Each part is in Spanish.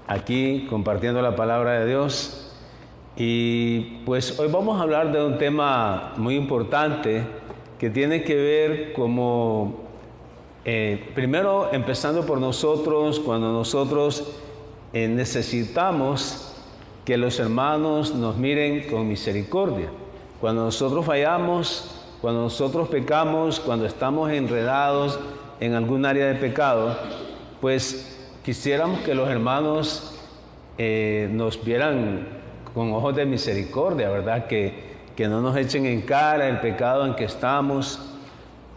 aquí compartiendo la palabra de Dios. Y pues hoy vamos a hablar de un tema muy importante que tiene que ver como, primero empezando por nosotros, cuando nosotros necesitamos que los hermanos nos miren con misericordia. Cuando nosotros fallamos, cuando nosotros pecamos, cuando estamos enredados en algún área de pecado, pues quisiéramos que los hermanos nos vieran con ojos de misericordia, ¿verdad? Que no nos echen en cara el pecado en que estamos.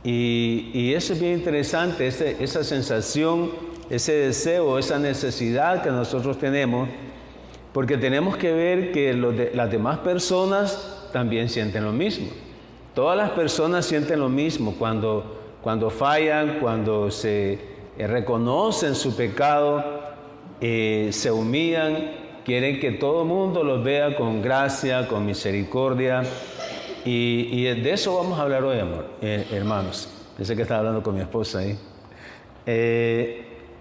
Y eso es bien interesante, esa sensación, ese deseo, esa necesidad que nosotros tenemos, porque tenemos que ver que las demás personas también sienten lo mismo. Todas las personas sienten lo mismo cuando fallan, cuando se reconocen su pecado, se humillan, quieren que todo el mundo los vea con gracia, con misericordia. Y de eso vamos a hablar hoy, hermanos. Pensé que estaba hablando con mi esposa ahí.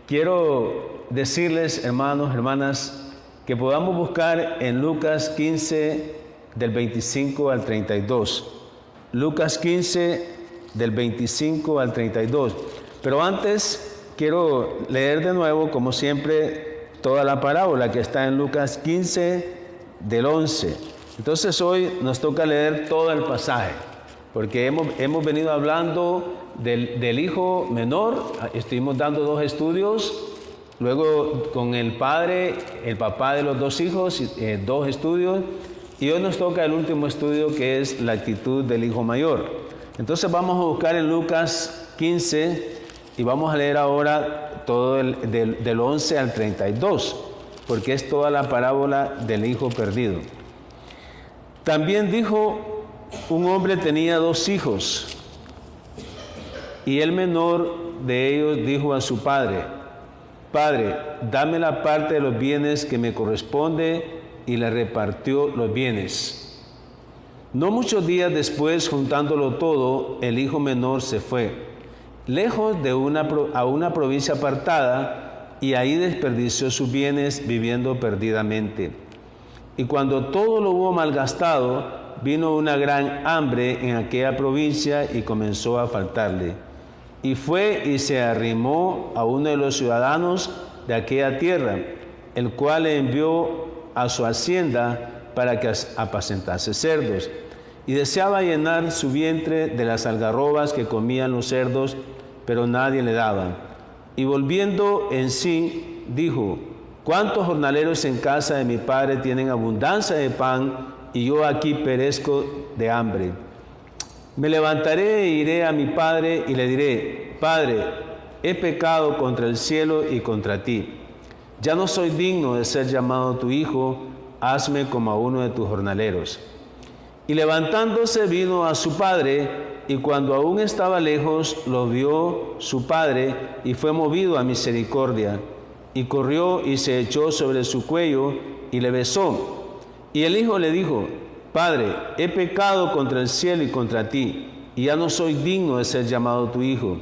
Quiero decirles, hermanos, hermanas, que podamos buscar en Lucas 15, del 25 al 32. Lucas 15, del 25 al 32. Pero antes quiero leer de nuevo, como siempre, toda la parábola que está en Lucas 15, del 11. Entonces hoy nos toca leer todo el pasaje, porque hemos venido hablando del hijo menor. Estuvimos dando 2 estudios, luego con el padre, el papá de los 2 hijos, 2 estudios, y hoy nos toca el último estudio, que es la actitud del hijo mayor. Entonces vamos a buscar en Lucas 15 y vamos a leer ahora todo del 11 al 32, porque es toda la parábola del hijo perdido. También dijo: un hombre tenía 2 hijos, y el menor de ellos dijo a su padre: Padre, dame la parte de los bienes que me corresponde, y le repartió los bienes. No muchos días después, juntándolo todo, el hijo menor se fue, lejos a una provincia apartada, y ahí desperdició sus bienes viviendo perdidamente. Y cuando todo lo hubo malgastado, vino una gran hambre en aquella provincia y comenzó a faltarle. Y fue y se arrimó a uno de los ciudadanos de aquella tierra, el cual le envió a su hacienda para que apacentase cerdos. Y deseaba llenar su vientre de las algarrobas que comían los cerdos, pero nadie le daba. Y volviendo en sí, dijo: ¿cuántos jornaleros en casa de mi padre tienen abundancia de pan, y yo aquí perezco de hambre? Me levantaré e iré a mi padre y le diré: Padre, he pecado contra el cielo y contra ti. Ya no soy digno de ser llamado tu hijo, hazme como a uno de tus jornaleros. Y levantándose vino a su padre, y cuando aún estaba lejos, lo vio su padre, y fue movido a misericordia. Y corrió y se echó sobre su cuello, y le besó. Y el hijo le dijo: Padre, he pecado contra el cielo y contra ti, y ya no soy digno de ser llamado tu hijo.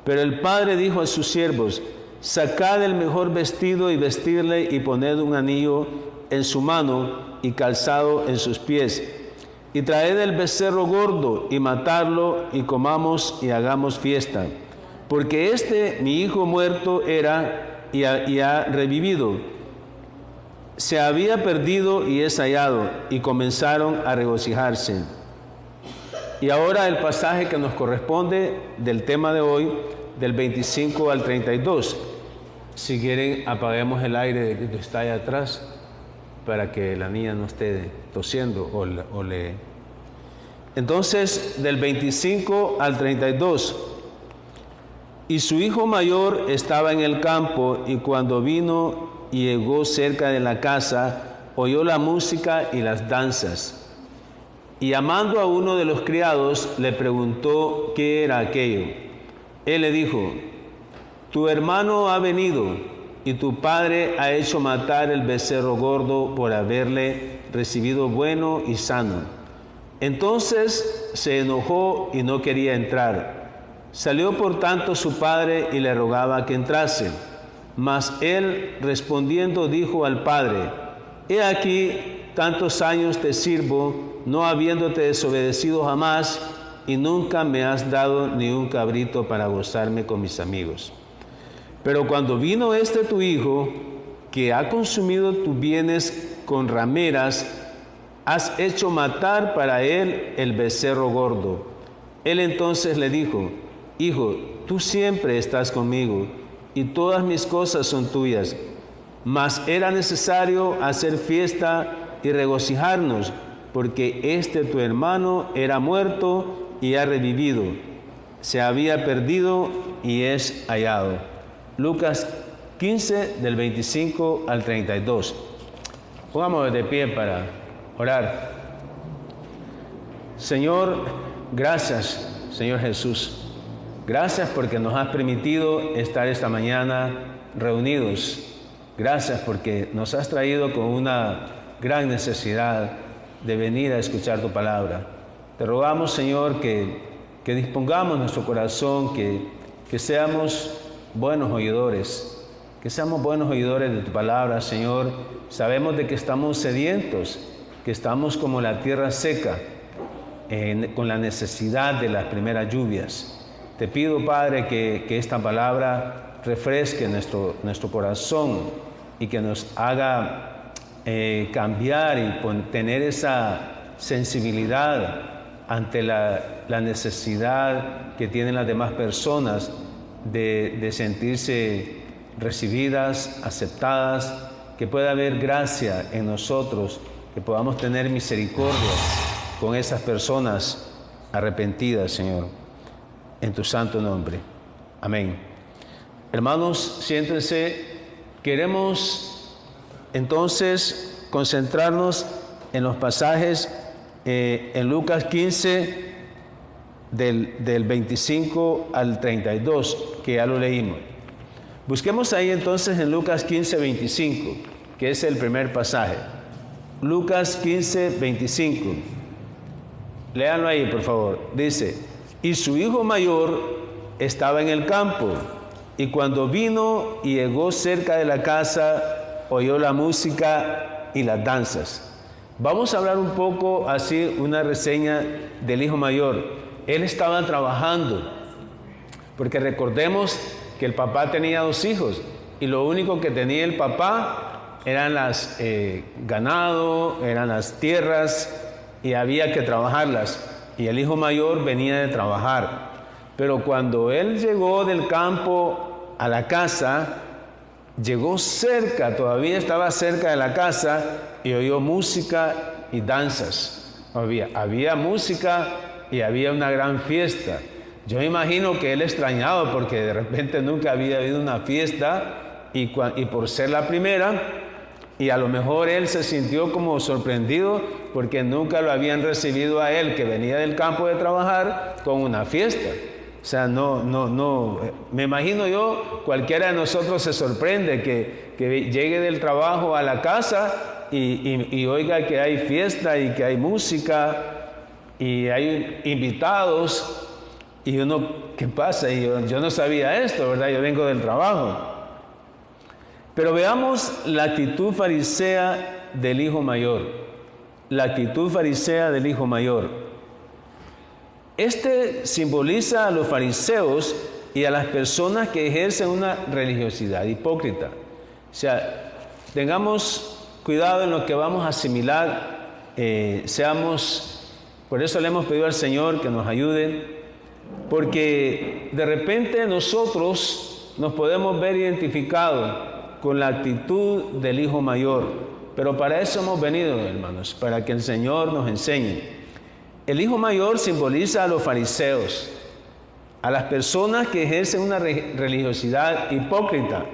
Pero el padre dijo a sus siervos: Sacad el mejor vestido y vestidle, y poned un anillo en su mano y calzado en sus pies. Y traed el becerro gordo y matadlo, y comamos y hagamos fiesta. Porque mi hijo muerto era y ha revivido. Se había perdido y es hallado. Y comenzaron a regocijarse. Y ahora el pasaje que nos corresponde del tema de hoy, del 25 al 32. Si quieren, apaguemos el aire que está allá atrás, para que la niña no esté tosiendo o le... Entonces, del 25 al 32. Y su hijo mayor estaba en el campo, y cuando vino y llegó cerca de la casa, oyó la música y las danzas. Y llamando a uno de los criados, le preguntó qué era aquello. Él le dijo: tu hermano ha venido, y tu padre ha hecho matar el becerro gordo por haberle recibido bueno y sano. Entonces se enojó y no quería entrar. Salió por tanto su padre y le rogaba que entrase. Mas él respondiendo dijo al padre: He aquí, tantos años te sirvo, no habiéndote desobedecido jamás, y nunca me has dado ni un cabrito para gozarme con mis amigos. Pero cuando vino este tu hijo, que ha consumido tus bienes con rameras, has hecho matar para él el becerro gordo. Él entonces le dijo: Hijo, tú siempre estás conmigo, y todas mis cosas son tuyas. Mas era necesario hacer fiesta y regocijarnos, porque este tu hermano era muerto y ha revivido, se había perdido y es hallado. Lucas 15, del 25 al 32. Pongámonos de pie para orar. Señor, gracias, Señor Jesús. Gracias porque nos has permitido estar esta mañana reunidos. Gracias porque nos has traído con una gran necesidad de venir a escuchar tu palabra. Te rogamos, Señor, que dispongamos nuestro corazón, que seamos buenos oidores, de tu palabra, Señor. Sabemos de que estamos sedientos, que estamos como la tierra seca, con la necesidad de las primeras lluvias. Te pido, Padre, que esta palabra refresque nuestro corazón y que nos haga cambiar y tener esa sensibilidad ante la necesidad que tienen las demás personas de sentirse recibidas, aceptadas, que pueda haber gracia en nosotros, que podamos tener misericordia con esas personas arrepentidas, Señor, en tu santo nombre. Amén. Hermanos, siéntense. Queremos entonces concentrarnos en los pasajes en Lucas 15, del 25 al 32, que ya lo leímos. Busquemos ahí entonces en Lucas 15, 25, que es el primer pasaje. Lucas 15, 25. Léanlo ahí, por favor. Dice: Y su hijo mayor estaba en el campo, y cuando vino y llegó cerca de la casa, oyó la música y las danzas. Vamos a hablar un poco así, una reseña del hijo mayor. Él estaba trabajando, porque recordemos que el papá tenía 2 hijos, y lo único que tenía el papá eran las ganado, eran las tierras, y había que trabajarlas, y el hijo mayor venía de trabajar. Pero cuando él llegó del campo a la casa, llegó cerca, todavía estaba cerca de la casa, y oyó música y danzas. Había música y había una gran fiesta. Yo me imagino que él extrañaba, porque de repente nunca había habido una fiesta, y por ser la primera, y a lo mejor él se sintió como sorprendido, porque nunca lo habían recibido a él, que venía del campo de trabajar, con una fiesta. O sea, no, me imagino yo, cualquiera de nosotros se sorprende que llegue del trabajo a la casa y oiga que hay fiesta y que hay música y hay invitados, y uno, ¿qué pasa? Y yo no sabía esto, ¿verdad? Yo vengo del trabajo. Pero veamos la actitud farisea del hijo mayor. La actitud farisea del hijo mayor. Este simboliza a los fariseos y a las personas que ejercen una religiosidad hipócrita. O sea, tengamos cuidado en lo que vamos a asimilar, por eso le hemos pedido al Señor que nos ayude, porque de repente nosotros nos podemos ver identificados con la actitud del hijo mayor, pero para eso hemos venido, hermanos, para que el Señor nos enseñe. El hijo mayor simboliza a los fariseos, a las personas que ejercen una religiosidad hipócrita.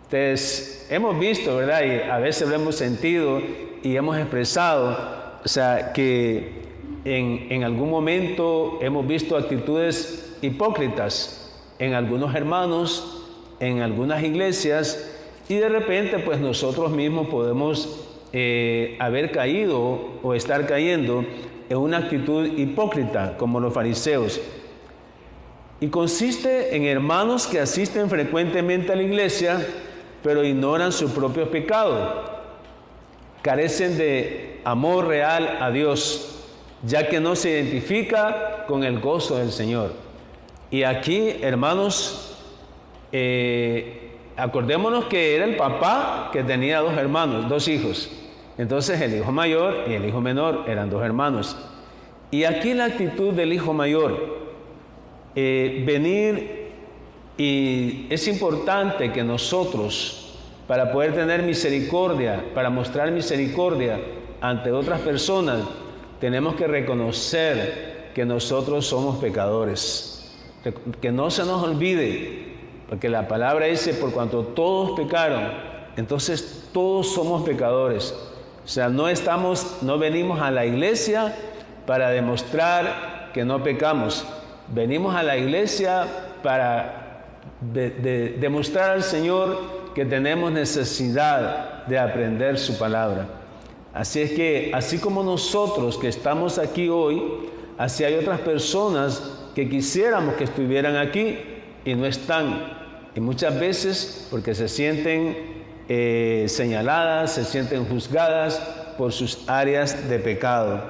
Entonces, hemos visto, ¿verdad? Y a veces lo hemos sentido y hemos expresado, o sea, que en algún momento hemos visto actitudes hipócritas en algunos hermanos, en algunas iglesias, y de repente pues nosotros mismos podemos haber caído o estar cayendo en una actitud hipócrita como los fariseos. Y consiste en hermanos que asisten frecuentemente a la iglesia, pero ignoran sus propios pecados. Carecen de amor real a Dios, ya que no se identifica con el gozo del Señor. Y aquí, hermanos, acordémonos que era el papá que tenía dos hermanos, dos hijos. Entonces el hijo mayor y el hijo menor eran dos hermanos. Y aquí la actitud del hijo mayor, venir, y es importante que nosotros, para poder tener misericordia, para mostrar misericordia ante otras personas, tenemos que reconocer que nosotros somos pecadores. Que no se nos olvide, porque la palabra dice, por cuanto todos pecaron, entonces todos somos pecadores. O sea, no venimos a la iglesia para demostrar que no pecamos. Venimos a la iglesia para demostrar al Señor que tenemos necesidad de aprender su palabra. Así es que, así como nosotros que estamos aquí hoy, así hay otras personas que quisiéramos que estuvieran aquí y no están. Y muchas veces porque se sienten señaladas, se sienten juzgadas por sus áreas de pecado.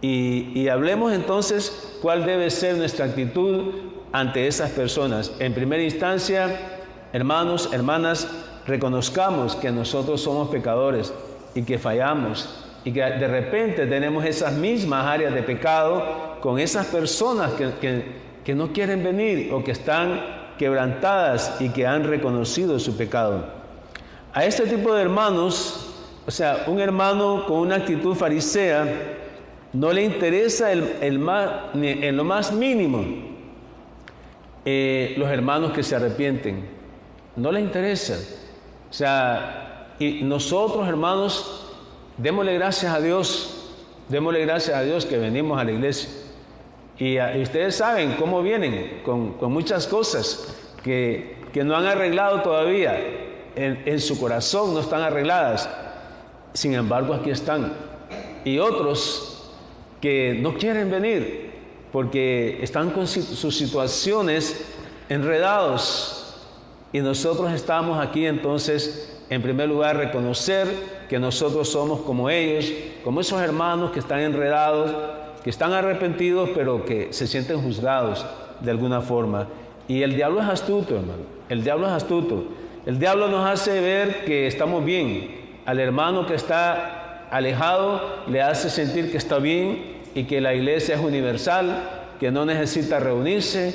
Y hablemos entonces cuál debe ser nuestra actitud ante esas personas. En primera instancia, hermanos, hermanas, reconozcamos que nosotros somos pecadores y que fallamos y que de repente tenemos esas mismas áreas de pecado con esas personas que no quieren venir o que están quebrantadas y que han reconocido su pecado. A este tipo de hermanos, o sea, un hermano con una actitud farisea, no le interesa en lo más mínimo los hermanos que se arrepienten. No le interesa. O sea, y nosotros, hermanos, démosle gracias a Dios que venimos a la iglesia. Y ustedes saben cómo vienen con muchas cosas que no han arreglado todavía. En su corazón no están arregladas. Sin embargo, aquí están. Y otros que no quieren venir porque están con sus situaciones enredados. Y nosotros estamos aquí entonces, en primer lugar, reconocer que nosotros somos como ellos, como esos hermanos que están enredados, que están arrepentidos, pero que se sienten juzgados de alguna forma. Y el diablo es astuto, hermano. El diablo es astuto. El diablo nos hace ver que estamos bien. Al hermano que está alejado le hace sentir que está bien y que la iglesia es universal, que no necesita reunirse,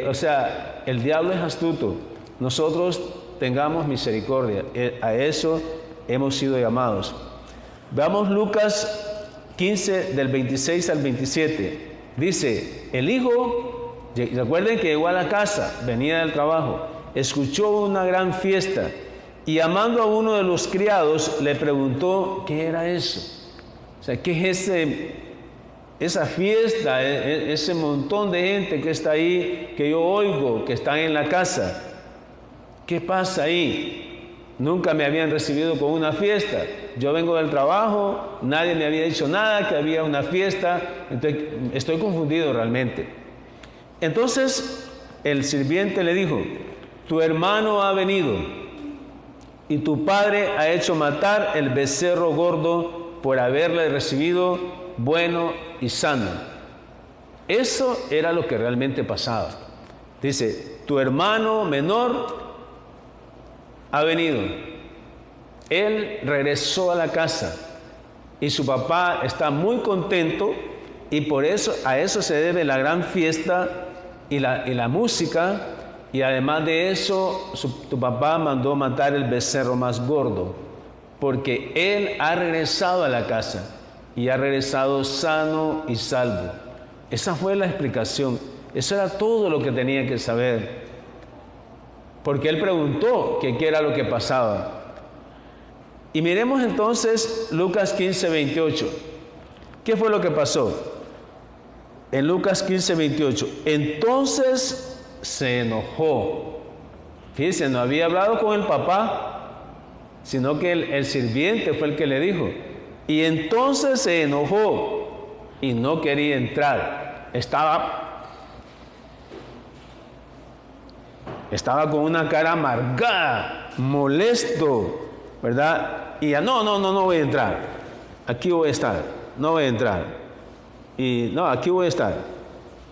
o sea, el diablo es astuto. Nosotros tengamos misericordia. A eso hemos sido llamados. Veamos Lucas 15 del 26 al 27. Dice, el hijo, recuerden que llegó a la casa, venía del trabajo, escuchó una gran fiesta y llamando a uno de los criados le preguntó qué era eso. O sea, ¿qué es esa fiesta, ese montón de gente que está ahí, que yo oigo, que están en la casa? ¿Qué pasa ahí? Nunca me habían recibido con una fiesta. Yo vengo del trabajo, nadie me había dicho nada, que había una fiesta. Entonces, estoy confundido realmente. Entonces, el sirviente le dijo, tu hermano ha venido y tu padre ha hecho matar el becerro gordo por haberle recibido bueno y sano. Eso era lo que realmente pasaba. Dice, tu hermano menor ha venido. Él regresó a la casa y su papá está muy contento y por eso, a eso se debe la gran fiesta y la música. Y además de eso, tu papá mandó matar el becerro más gordo, porque él ha regresado a la casa y ha regresado sano y salvo. Esa fue la explicación. Eso era todo lo que tenía que saber. Porque él preguntó qué era lo que pasaba. Y miremos entonces Lucas 15, 28. ¿Qué fue lo que pasó? En Lucas 15, 28. Entonces se enojó. Fíjense, no había hablado con el papá, sino que el sirviente fue el que le dijo. Y entonces se enojó y no quería entrar. Estaba con una cara amargada. molesto, ¿verdad? Y ya, no voy a entrar. Aquí voy a estar, no voy a entrar. Y no, aquí voy a estar.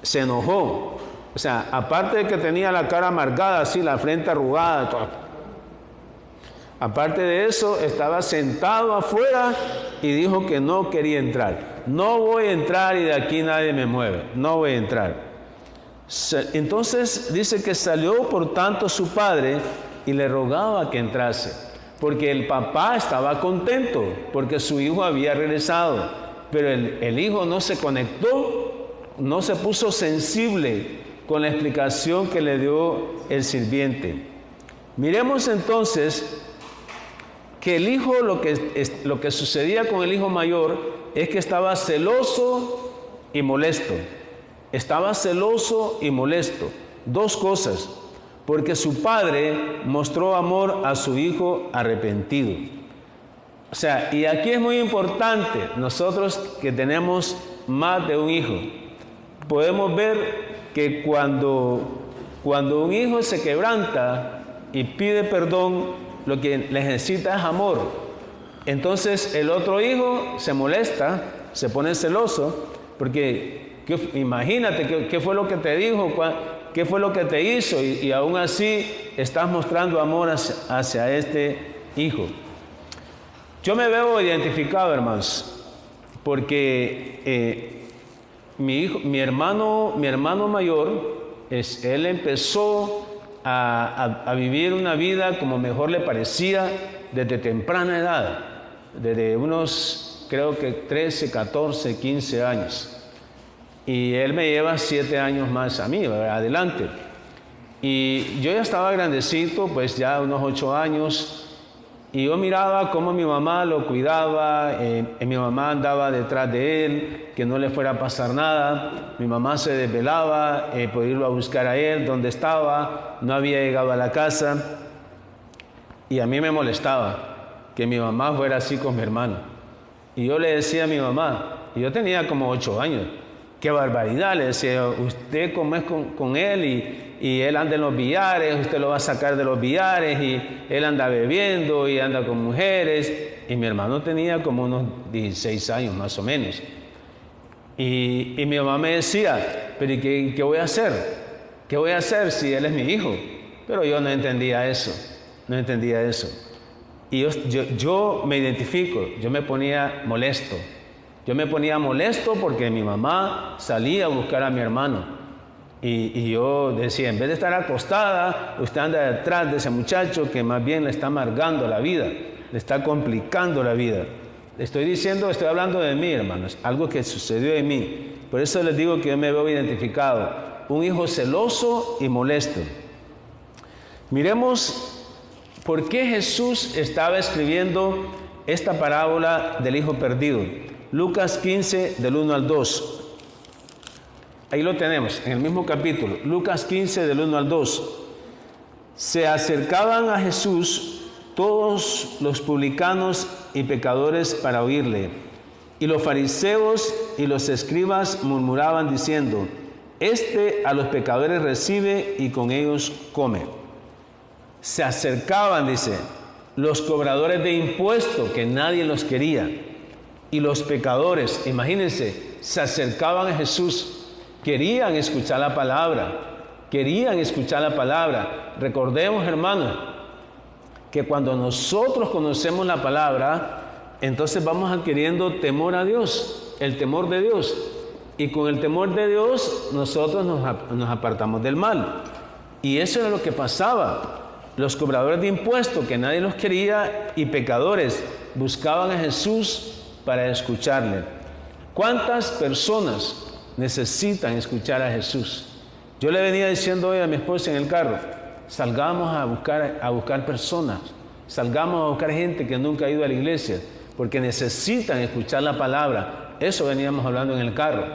Se enojó. O sea, aparte de que tenía la cara amargada, así, la frente arrugada, todo. Aparte de eso, estaba sentado afuera y dijo que no quería entrar. No voy a entrar y de aquí nadie me mueve. No voy a entrar. Entonces dice que salió por tanto su padre y le rogaba que entrase. Porque el papá estaba contento porque su hijo había regresado. Pero el hijo no se conectó, no se puso sensible con la explicación que le dio el sirviente. Miremos entonces que el hijo, lo que sucedía con el hijo mayor es que estaba celoso y molesto. Estaba celoso y molesto. Dos cosas. Porque su padre mostró amor a su hijo arrepentido. O sea, y aquí es muy importante, nosotros que tenemos más de un hijo, podemos ver que cuando un hijo se quebranta y pide perdón, lo que necesita es amor. Entonces el otro hijo se molesta, se pone celoso, porque imagínate qué fue lo que te dijo, qué fue lo que te hizo, y aún así estás mostrando amor hacia este hijo. Yo me veo identificado, hermanos, porque mi hermano mayor, él empezó a vivir una vida como mejor le parecía desde temprana edad, desde unos, creo que 13, 14, 15 años. Y él me lleva 7 años más a mí, adelante. Y yo ya estaba grandecito, pues ya unos 8 años, y yo miraba cómo mi mamá lo cuidaba, mi mamá andaba detrás de él, que no le fuera a pasar nada. Mi mamá se desvelaba por irlo a buscar a él, donde estaba, no había llegado a la casa. Y a mí me molestaba que mi mamá fuera así con mi hermano. Y yo le decía a mi mamá, y yo tenía como 8 años, qué barbaridad, le decía, usted como es con él y él anda en los billares, usted lo va a sacar de los billares, y él anda bebiendo y anda con mujeres. Y mi hermano tenía como unos 16 años más o menos. Y mi mamá me decía, pero ¿y qué voy a hacer? ¿Qué voy a hacer si él es mi hijo? Pero yo no entendía eso, Y yo me identifico, yo me ponía molesto. Yo me ponía molesto porque mi mamá salía a buscar a mi hermano. Y yo decía, en vez de estar acostada, usted anda detrás de ese muchacho que más bien le está amargando la vida, le está complicando la vida. Estoy hablando de mí, hermanos, algo que sucedió en mí. Por eso les digo que yo me veo identificado. Un hijo celoso y molesto. Miremos por qué Jesús estaba escribiendo esta parábola del hijo perdido. Lucas 15, del 1 al 2. Ahí lo tenemos, en el mismo capítulo. Lucas 15, del 1 al 2. Se acercaban a Jesús todos los publicanos y pecadores para oírle. Y los fariseos y los escribas murmuraban diciendo, este a los pecadores recibe y con ellos come. Se acercaban, dice, los cobradores de impuestos, que nadie los quería. Y los pecadores, imagínense, se acercaban a Jesús, querían escuchar la palabra, Recordemos, hermanos, que cuando nosotros conocemos la palabra, entonces vamos adquiriendo temor a Dios, el temor de Dios. Y con el temor de Dios, nosotros nos apartamos del mal. Y eso era lo que pasaba. Los cobradores de impuestos, que nadie los quería, y pecadores, buscaban a Jesús para escucharle. ¿Cuántas personas necesitan escuchar a Jesús? Yo le venía diciendo hoy a mi esposa en el carro, salgamos a buscar personas, salgamos a buscar gente que nunca ha ido a la iglesia, porque necesitan escuchar la palabra. Eso veníamos hablando en el carro.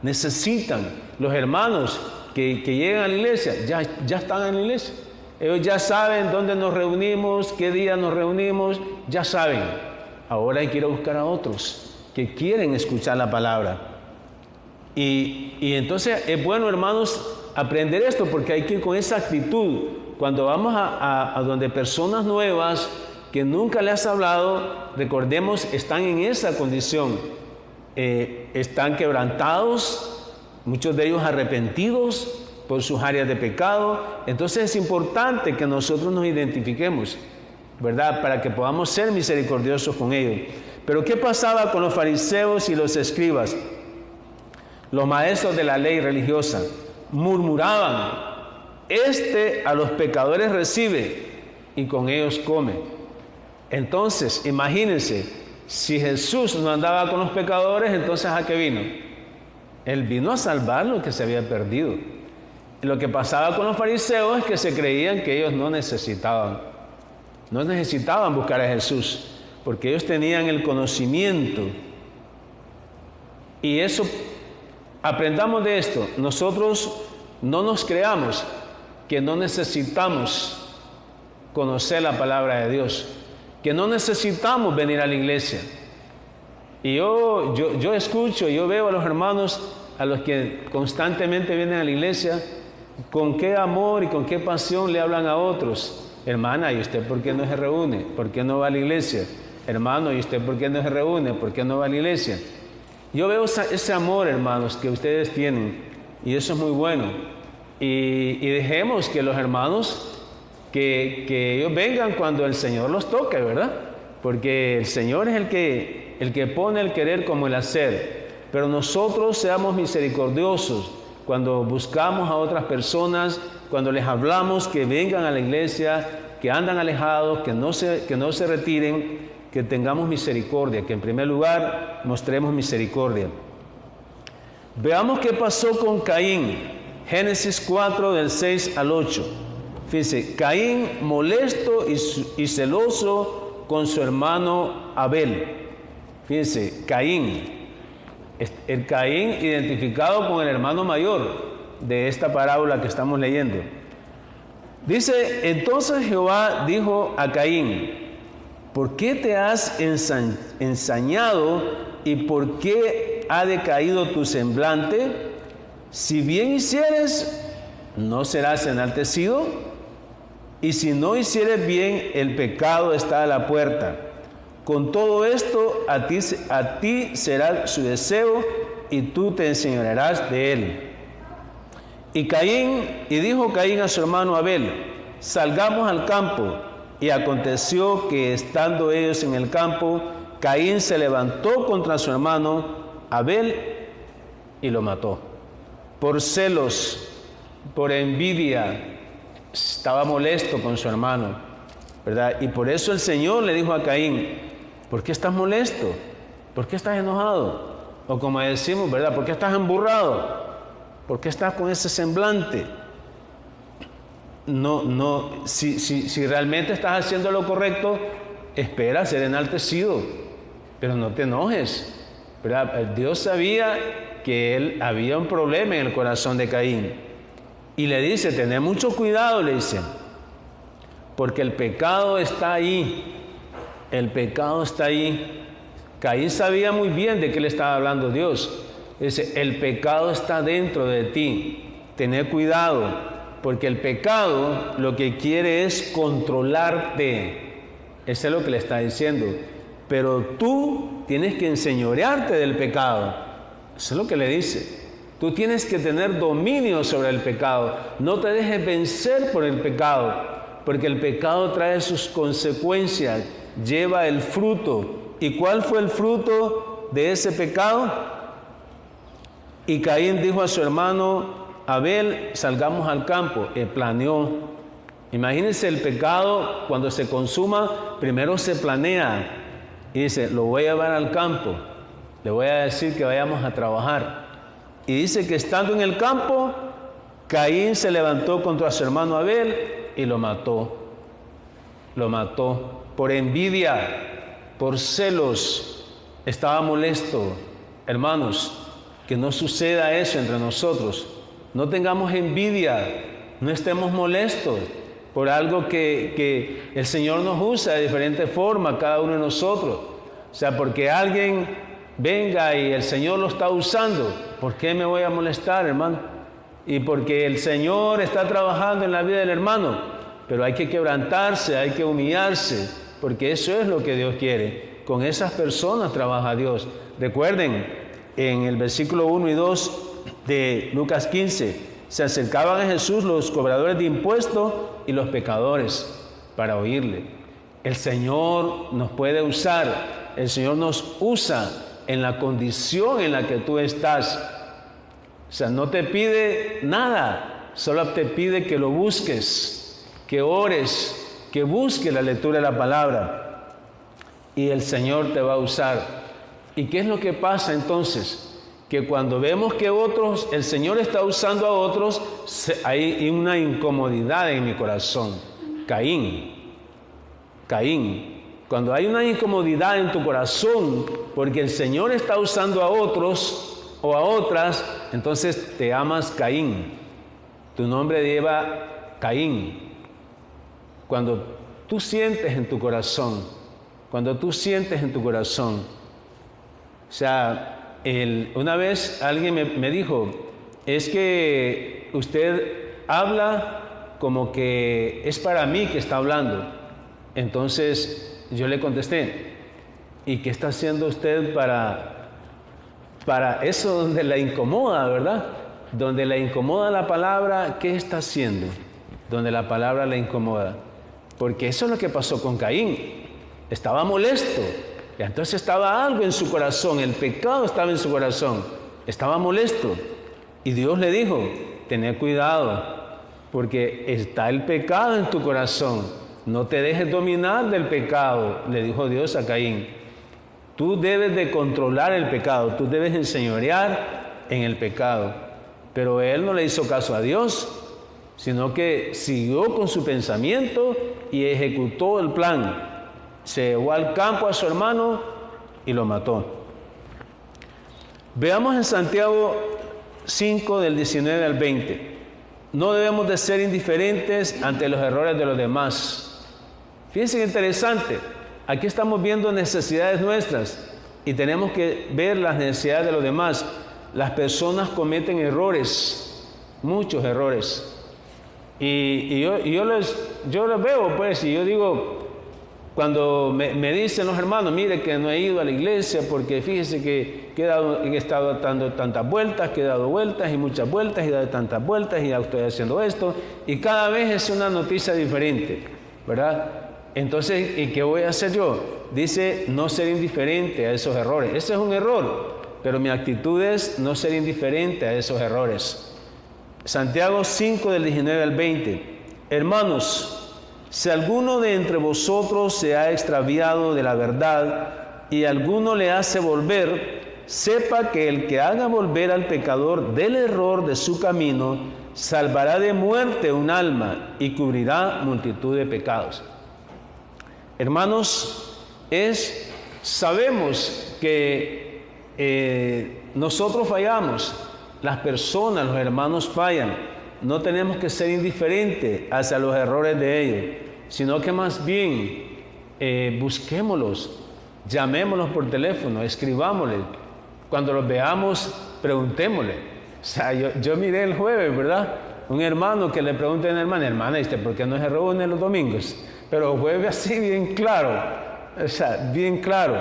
Necesitan los hermanos que llegan a la iglesia, ya están en la iglesia. Ellos ya saben dónde nos reunimos, qué día nos reunimos, ya saben. Ahora hay que ir a buscar a otros que quieren escuchar la palabra. Y entonces es bueno, hermanos, aprender esto, porque hay que ir con esa actitud, cuando vamos a donde personas nuevas que nunca le has hablado, recordemos, están en esa condición. Están quebrantados, muchos de ellos arrepentidos por sus áreas de pecado. Entonces es importante que nosotros nos identifiquemos, ¿verdad? Para que podamos ser misericordiosos con ellos. Pero ¿qué pasaba con los fariseos y los escribas? Los maestros de la ley religiosa murmuraban: este a los pecadores recibe y con ellos come. Entonces, imagínense, si Jesús no andaba con los pecadores, entonces ¿a qué vino? Él vino a salvar lo que se había perdido. Lo que pasaba con los fariseos es que se creían que ellos no necesitaban buscar a Jesús, porque ellos tenían el conocimiento. Y eso, aprendamos de esto. Nosotros no nos creamos que no necesitamos conocer la palabra de Dios, que no necesitamos venir a la iglesia. Y yo escucho, yo veo a los hermanos, a los que constantemente vienen a la iglesia, con qué amor y con qué pasión le hablan a otros. Hermana, ¿y usted por qué no se reúne? ¿Por qué no va a la iglesia? Hermano, ¿y usted por qué no se reúne? ¿Por qué no va a la iglesia? Yo veo ese amor, hermanos, que ustedes tienen, y eso es muy bueno. Y dejemos que los hermanos, que ellos vengan cuando el Señor los toque, ¿verdad? Porque el Señor es el que pone el querer como el hacer. Pero nosotros seamos misericordiosos cuando buscamos a otras personas, cuando les hablamos que vengan a la iglesia, que andan alejados, que no se retiren, que tengamos misericordia, que en primer lugar mostremos misericordia. Veamos qué pasó con Caín. Génesis 4, del 6 al 8. Fíjense, Caín molesto y celoso con su hermano Abel. Fíjense, Caín. El Caín identificado con el hermano mayor de esta parábola que estamos leyendo. Dice: entonces Jehová dijo a Caín: ¿por qué te has ensañado y por qué ha decaído tu semblante? Si bien hicieres, ¿no serás enaltecido? Y si no hicieres bien, el pecado está a la puerta. Con todo esto, a ti será su deseo y tú te enseñorearás de él. Y dijo Caín a su hermano Abel: salgamos al campo. Y aconteció que estando ellos en el campo, Caín se levantó contra su hermano Abel y lo mató. Por celos, por envidia, estaba molesto con su hermano, ¿verdad? Y por eso el Señor le dijo a Caín: ¿por qué estás molesto? ¿Por qué estás enojado? O como decimos, ¿verdad? ¿Por qué estás emburrado? ¿Por qué estás con ese semblante? Si realmente estás haciendo lo correcto, espera ser enaltecido, pero no te enojes, ¿verdad? Dios sabía que había un problema en el corazón de Caín y le dice: tened mucho cuidado, le dice, porque el pecado está ahí. El pecado está ahí. Caín sabía muy bien de qué le estaba hablando Dios. Dice: el pecado está dentro de ti. Tened cuidado, porque el pecado lo que quiere es controlarte. Eso es lo que le está diciendo. Pero tú tienes que enseñorearte del pecado. Eso es lo que le dice. Tú tienes que tener dominio sobre el pecado. No te dejes vencer por el pecado, porque el pecado trae sus consecuencias. Lleva el fruto. ¿Y cuál fue el fruto de ese pecado? Y Caín dijo a su hermano Abel: salgamos al campo. Él planeó. Imagínense el pecado cuando se consuma, primero se planea y dice: lo voy a llevar al campo, le voy a decir que vayamos a trabajar. Y dice que estando en el campo, Caín se levantó contra su hermano Abel y lo mató. Lo mató por envidia, por celos. Estaba molesto. Hermanos, que no suceda eso entre nosotros. No tengamos envidia, no estemos molestos por algo que el Señor nos usa de diferente forma, cada uno de nosotros. O sea, porque alguien venga y el Señor lo está usando, ¿por qué me voy a molestar, hermano? Y porque el Señor está trabajando en la vida del hermano, pero hay que quebrantarse, hay que humillarse, porque eso es lo que Dios quiere. Con esas personas trabaja Dios. Recuerden, en el versículo 1 y 2 de Lucas 15, se acercaban a Jesús los cobradores de impuestos y los pecadores para oírle. El Señor nos puede usar, el Señor nos usa en la condición en la que tú estás. O sea, no te pide nada, solo te pide que lo busques, que ores, que busques la lectura de la palabra, y el Señor te va a usar. ¿Y qué es lo que pasa entonces? Que cuando vemos que otros, el Señor está usando a otros, hay una incomodidad en mi corazón. Caín, cuando hay una incomodidad en tu corazón, porque el Señor está usando a otros o a otras, entonces te amas Caín. Tu nombre lleva Caín. Cuando tú sientes en tu corazón, o sea, una vez alguien me dijo, es que usted habla como que es para mí que está hablando. Entonces yo le contesté, ¿y qué está haciendo usted para eso donde la incomoda, verdad? Donde la incomoda la palabra, ¿qué está haciendo? Donde la palabra la incomoda. Porque eso es lo que pasó con Caín. Estaba molesto. Y entonces estaba algo en su corazón, el pecado estaba en su corazón, estaba molesto. Y Dios le dijo, ten cuidado, porque está el pecado en tu corazón. No te dejes dominar del pecado, le dijo Dios a Caín. Tú debes de controlar el pecado, tú debes enseñorear en el pecado. Pero él no le hizo caso a Dios, sino que siguió con su pensamiento y ejecutó el plan. Se llevó al campo a su hermano y lo mató. Veamos en Santiago 5, del 19 al 20. No debemos de ser indiferentes ante los errores de los demás. Fíjense qué interesante. Aquí estamos viendo necesidades nuestras y tenemos que ver las necesidades de los demás. Las personas cometen errores, muchos errores. Y yo los veo, pues, y yo digo, cuando me dicen los hermanos, mire que no he ido a la iglesia porque fíjese que he estado dando tantas vueltas, que he dado vueltas y muchas vueltas y he dado tantas vueltas y ya estoy haciendo esto, y cada vez es una noticia diferente, ¿verdad? Entonces, ¿y qué voy a hacer yo? Dice, no ser indiferente a esos errores. Ese es un error, pero mi actitud es no ser indiferente a esos errores. Santiago 5, del 19 al 20. Hermanos, si alguno de entre vosotros se ha extraviado de la verdad y alguno le hace volver, sepa que el que haga volver al pecador del error de su camino, salvará de muerte un alma y cubrirá multitud de pecados. Hermanos, sabemos que nosotros fallamos, las personas, los hermanos fallan. No tenemos que ser indiferentes hacia los errores de ellos, sino que más bien busquémoslos, llamémoslos por teléfono, escribámosles. Cuando los veamos, preguntémosle. O sea, yo miré el jueves, ¿verdad? Un hermano que le pregunta a una hermana, ¿por qué no se reúne los domingos? Pero el jueves así bien claro, o sea, bien claro.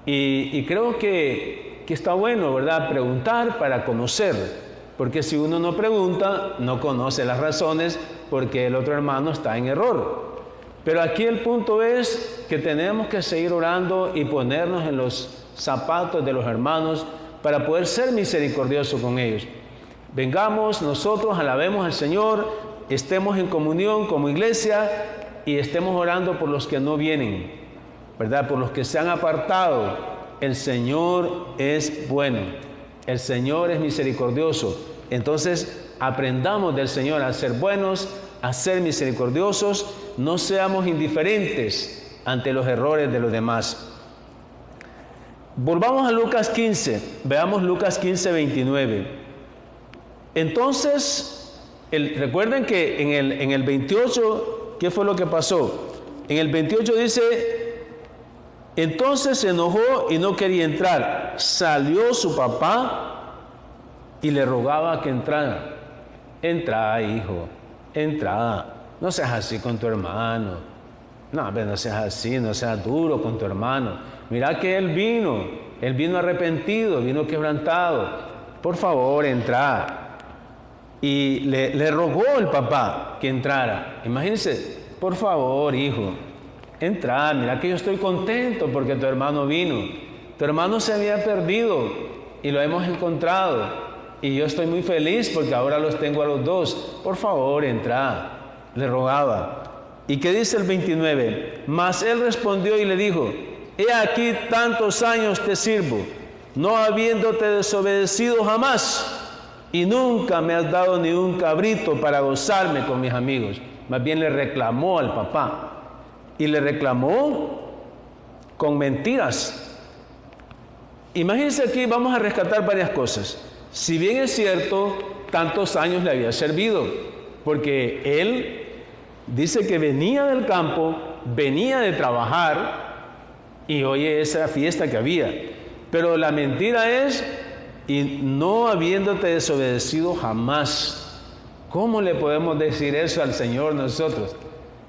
Y creo que está bueno, ¿verdad? Preguntar para conocer. Porque si uno no pregunta, no conoce las razones porque el otro hermano está en error. Pero aquí el punto es que tenemos que seguir orando y ponernos en los zapatos de los hermanos para poder ser misericordiosos con ellos. Vengamos nosotros, alabemos al Señor, estemos en comunión como iglesia y estemos orando por los que no vienen, ¿verdad? Por los que se han apartado. El Señor es bueno. El Señor es misericordioso. Entonces, aprendamos del Señor a ser buenos, a ser misericordiosos, no seamos indiferentes ante los errores de los demás. Volvamos a Lucas 15, veamos Lucas 15, 29. Entonces, recuerden que en el 28, ¿qué fue lo que pasó? En el 28 dice, entonces se enojó y no quería entrar. Salió su papá y le rogaba que entrara. Entra, hijo, entra. no seas así con tu hermano. No, hombre, no seas así, no seas duro con tu hermano. Mira que él vino arrepentido, vino quebrantado. Por favor, entra. Y le rogó el papá que entrara. Imagínense, por favor, hijo, entra, mira que yo estoy contento porque tu hermano vino. Tu hermano se había perdido y lo hemos encontrado. Y yo estoy muy feliz porque ahora los tengo a los dos. Por favor, entra, le rogaba. ¿Y qué dice el 29? Mas él respondió y le dijo: he aquí tantos años te sirvo, no habiéndote desobedecido jamás. Y nunca me has dado ni un cabrito para gozarme con mis amigos. Más bien le reclamó al papá. Y le reclamó con mentiras. Imagínense aquí, vamos a rescatar varias cosas. Si bien es cierto, tantos años le había servido. Porque él dice que venía del campo, venía de trabajar y oye esa fiesta que había. Pero la mentira es: y no habiéndote desobedecido jamás. ¿Cómo le podemos decir eso al Señor nosotros?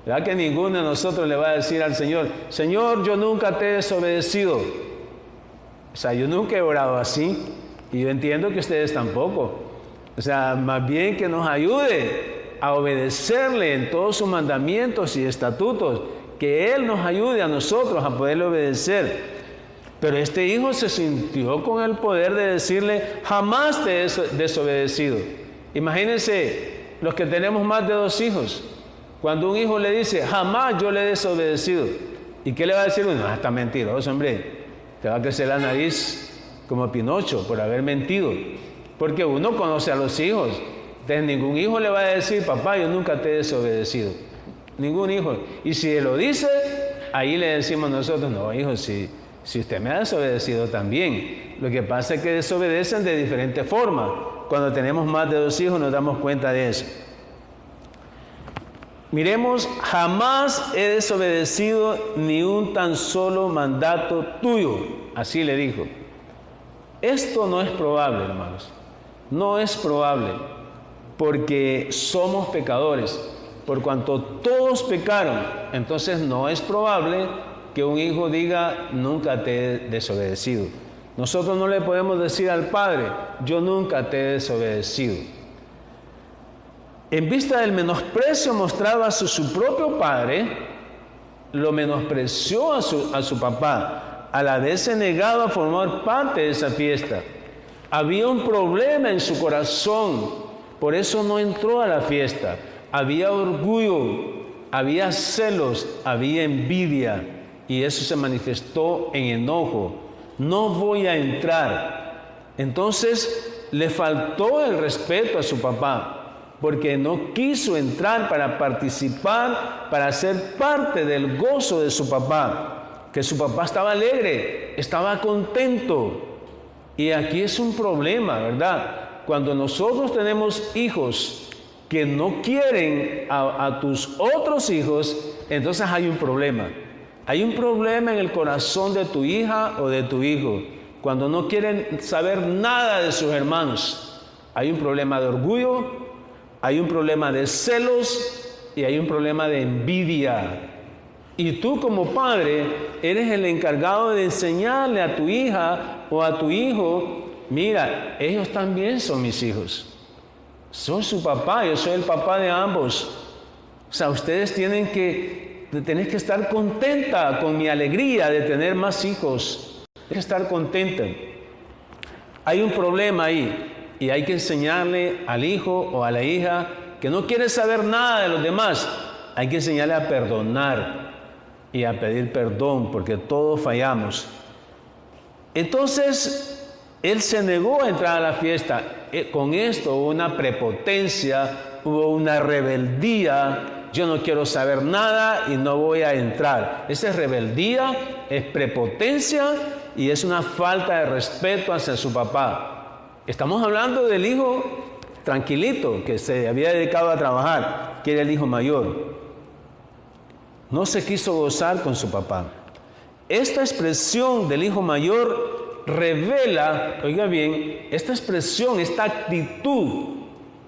¿Verdad que ninguno de nosotros le va a decir al Señor: Señor, yo nunca te he desobedecido? O sea, yo nunca he orado así, y yo entiendo que ustedes tampoco. O sea, más bien que nos ayude a obedecerle en todos sus mandamientos y estatutos, que Él nos ayude a nosotros a poderle obedecer. Pero este hijo se sintió con el poder de decirle: jamás te he desobedecido. Imagínense los que tenemos más de 2 hijos. Cuando un hijo le dice: jamás yo le he desobedecido. ¿Y qué le va a decir uno? Está mentiroso, hombre. Te va a crecer la nariz como Pinocho por haber mentido. Porque uno conoce a los hijos. Entonces ningún hijo le va a decir: papá, yo nunca te he desobedecido. Ningún hijo. Y si él lo dice, ahí le decimos nosotros: no, hijo, si usted me ha desobedecido también. Lo que pasa es que desobedecen de diferente forma. Cuando tenemos más de 2 hijos nos damos cuenta de eso. Miremos: jamás he desobedecido ni un tan solo mandato tuyo. Así le dijo. Esto no es probable, hermanos. No es probable, porque somos pecadores. Por cuanto todos pecaron, entonces no es probable que un hijo diga: nunca te he desobedecido. Nosotros no le podemos decir al padre: yo nunca te he desobedecido. En vista del menosprecio mostrado a su propio padre, lo menospreció a su papá, al haberse negado a formar parte de esa fiesta. Había un problema en su corazón, por eso no entró a la fiesta. Había orgullo, había celos, había envidia, y eso se manifestó en enojo. No voy a entrar. Entonces le faltó el respeto a su papá, porque no quiso entrar para participar, para ser parte del gozo de su papá, que su papá estaba alegre, estaba contento. Y aquí es un problema, ¿verdad? Cuando nosotros tenemos hijos que no quieren a tus otros hijos, entonces hay un problema. Hay un problema en el corazón de tu hija o de tu hijo, cuando no quieren saber nada de sus hermanos. Hay un problema de orgullo, hay un problema de celos y hay un problema de envidia. Y tú como padre eres el encargado de enseñarle a tu hija o a tu hijo: mira, ellos también son mis hijos. Soy su papá, yo soy el papá de ambos. O sea, ustedes tenés que estar contenta con mi alegría de tener más hijos. Tienes que estar contenta. Hay un problema ahí. Y hay que enseñarle al hijo o a la hija que no quiere saber nada de los demás. Hay que enseñarle a perdonar y a pedir perdón, porque todos fallamos. Entonces, él se negó a entrar a la fiesta. Con esto hubo una prepotencia, hubo una rebeldía. Yo no quiero saber nada y no voy a entrar. Esa es rebeldía, es prepotencia y es una falta de respeto hacia su papá. Estamos hablando del hijo tranquilito, que se había dedicado a trabajar, que era el hijo mayor. No se quiso gozar con su papá. Esta expresión del hijo mayor revela, oiga bien, esta expresión, esta actitud,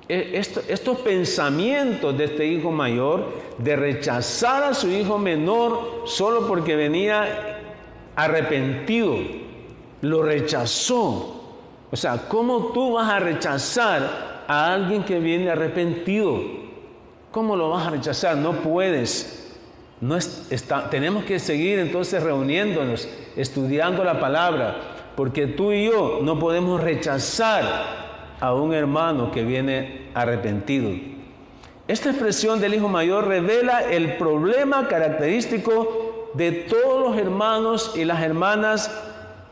estos pensamientos de este hijo mayor, de rechazar a su hijo menor solo porque venía arrepentido, lo rechazó. O sea, ¿cómo tú vas a rechazar a alguien que viene arrepentido? ¿Cómo lo vas a rechazar? No puedes. Tenemos que seguir entonces reuniéndonos, estudiando la palabra, porque tú y yo no podemos rechazar a un hermano que viene arrepentido. Esta expresión del hijo mayor revela el problema característico de todos los hermanos y las hermanas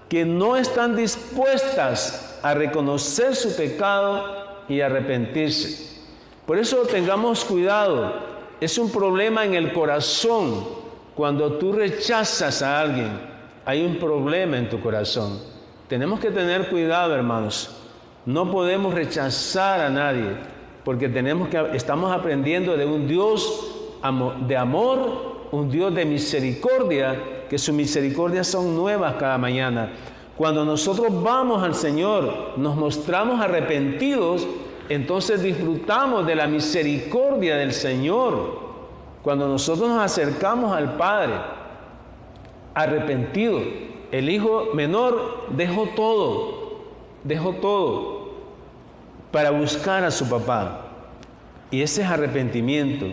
que no están dispuestas a reconocer su pecado y arrepentirse. Por eso tengamos cuidado. Es un problema en el corazón. Cuando tú rechazas a alguien, hay un problema en tu corazón. Tenemos que tener cuidado, hermanos. No podemos rechazar a nadie, porque estamos aprendiendo de un Dios de amor, un Dios de misericordia, que sus misericordias son nuevas cada mañana. Cuando nosotros vamos al Señor, nos mostramos arrepentidos, entonces disfrutamos de la misericordia del Señor. Cuando nosotros nos acercamos al Padre, arrepentido, el hijo menor dejó todo para buscar a su papá. Y ese es arrepentimiento,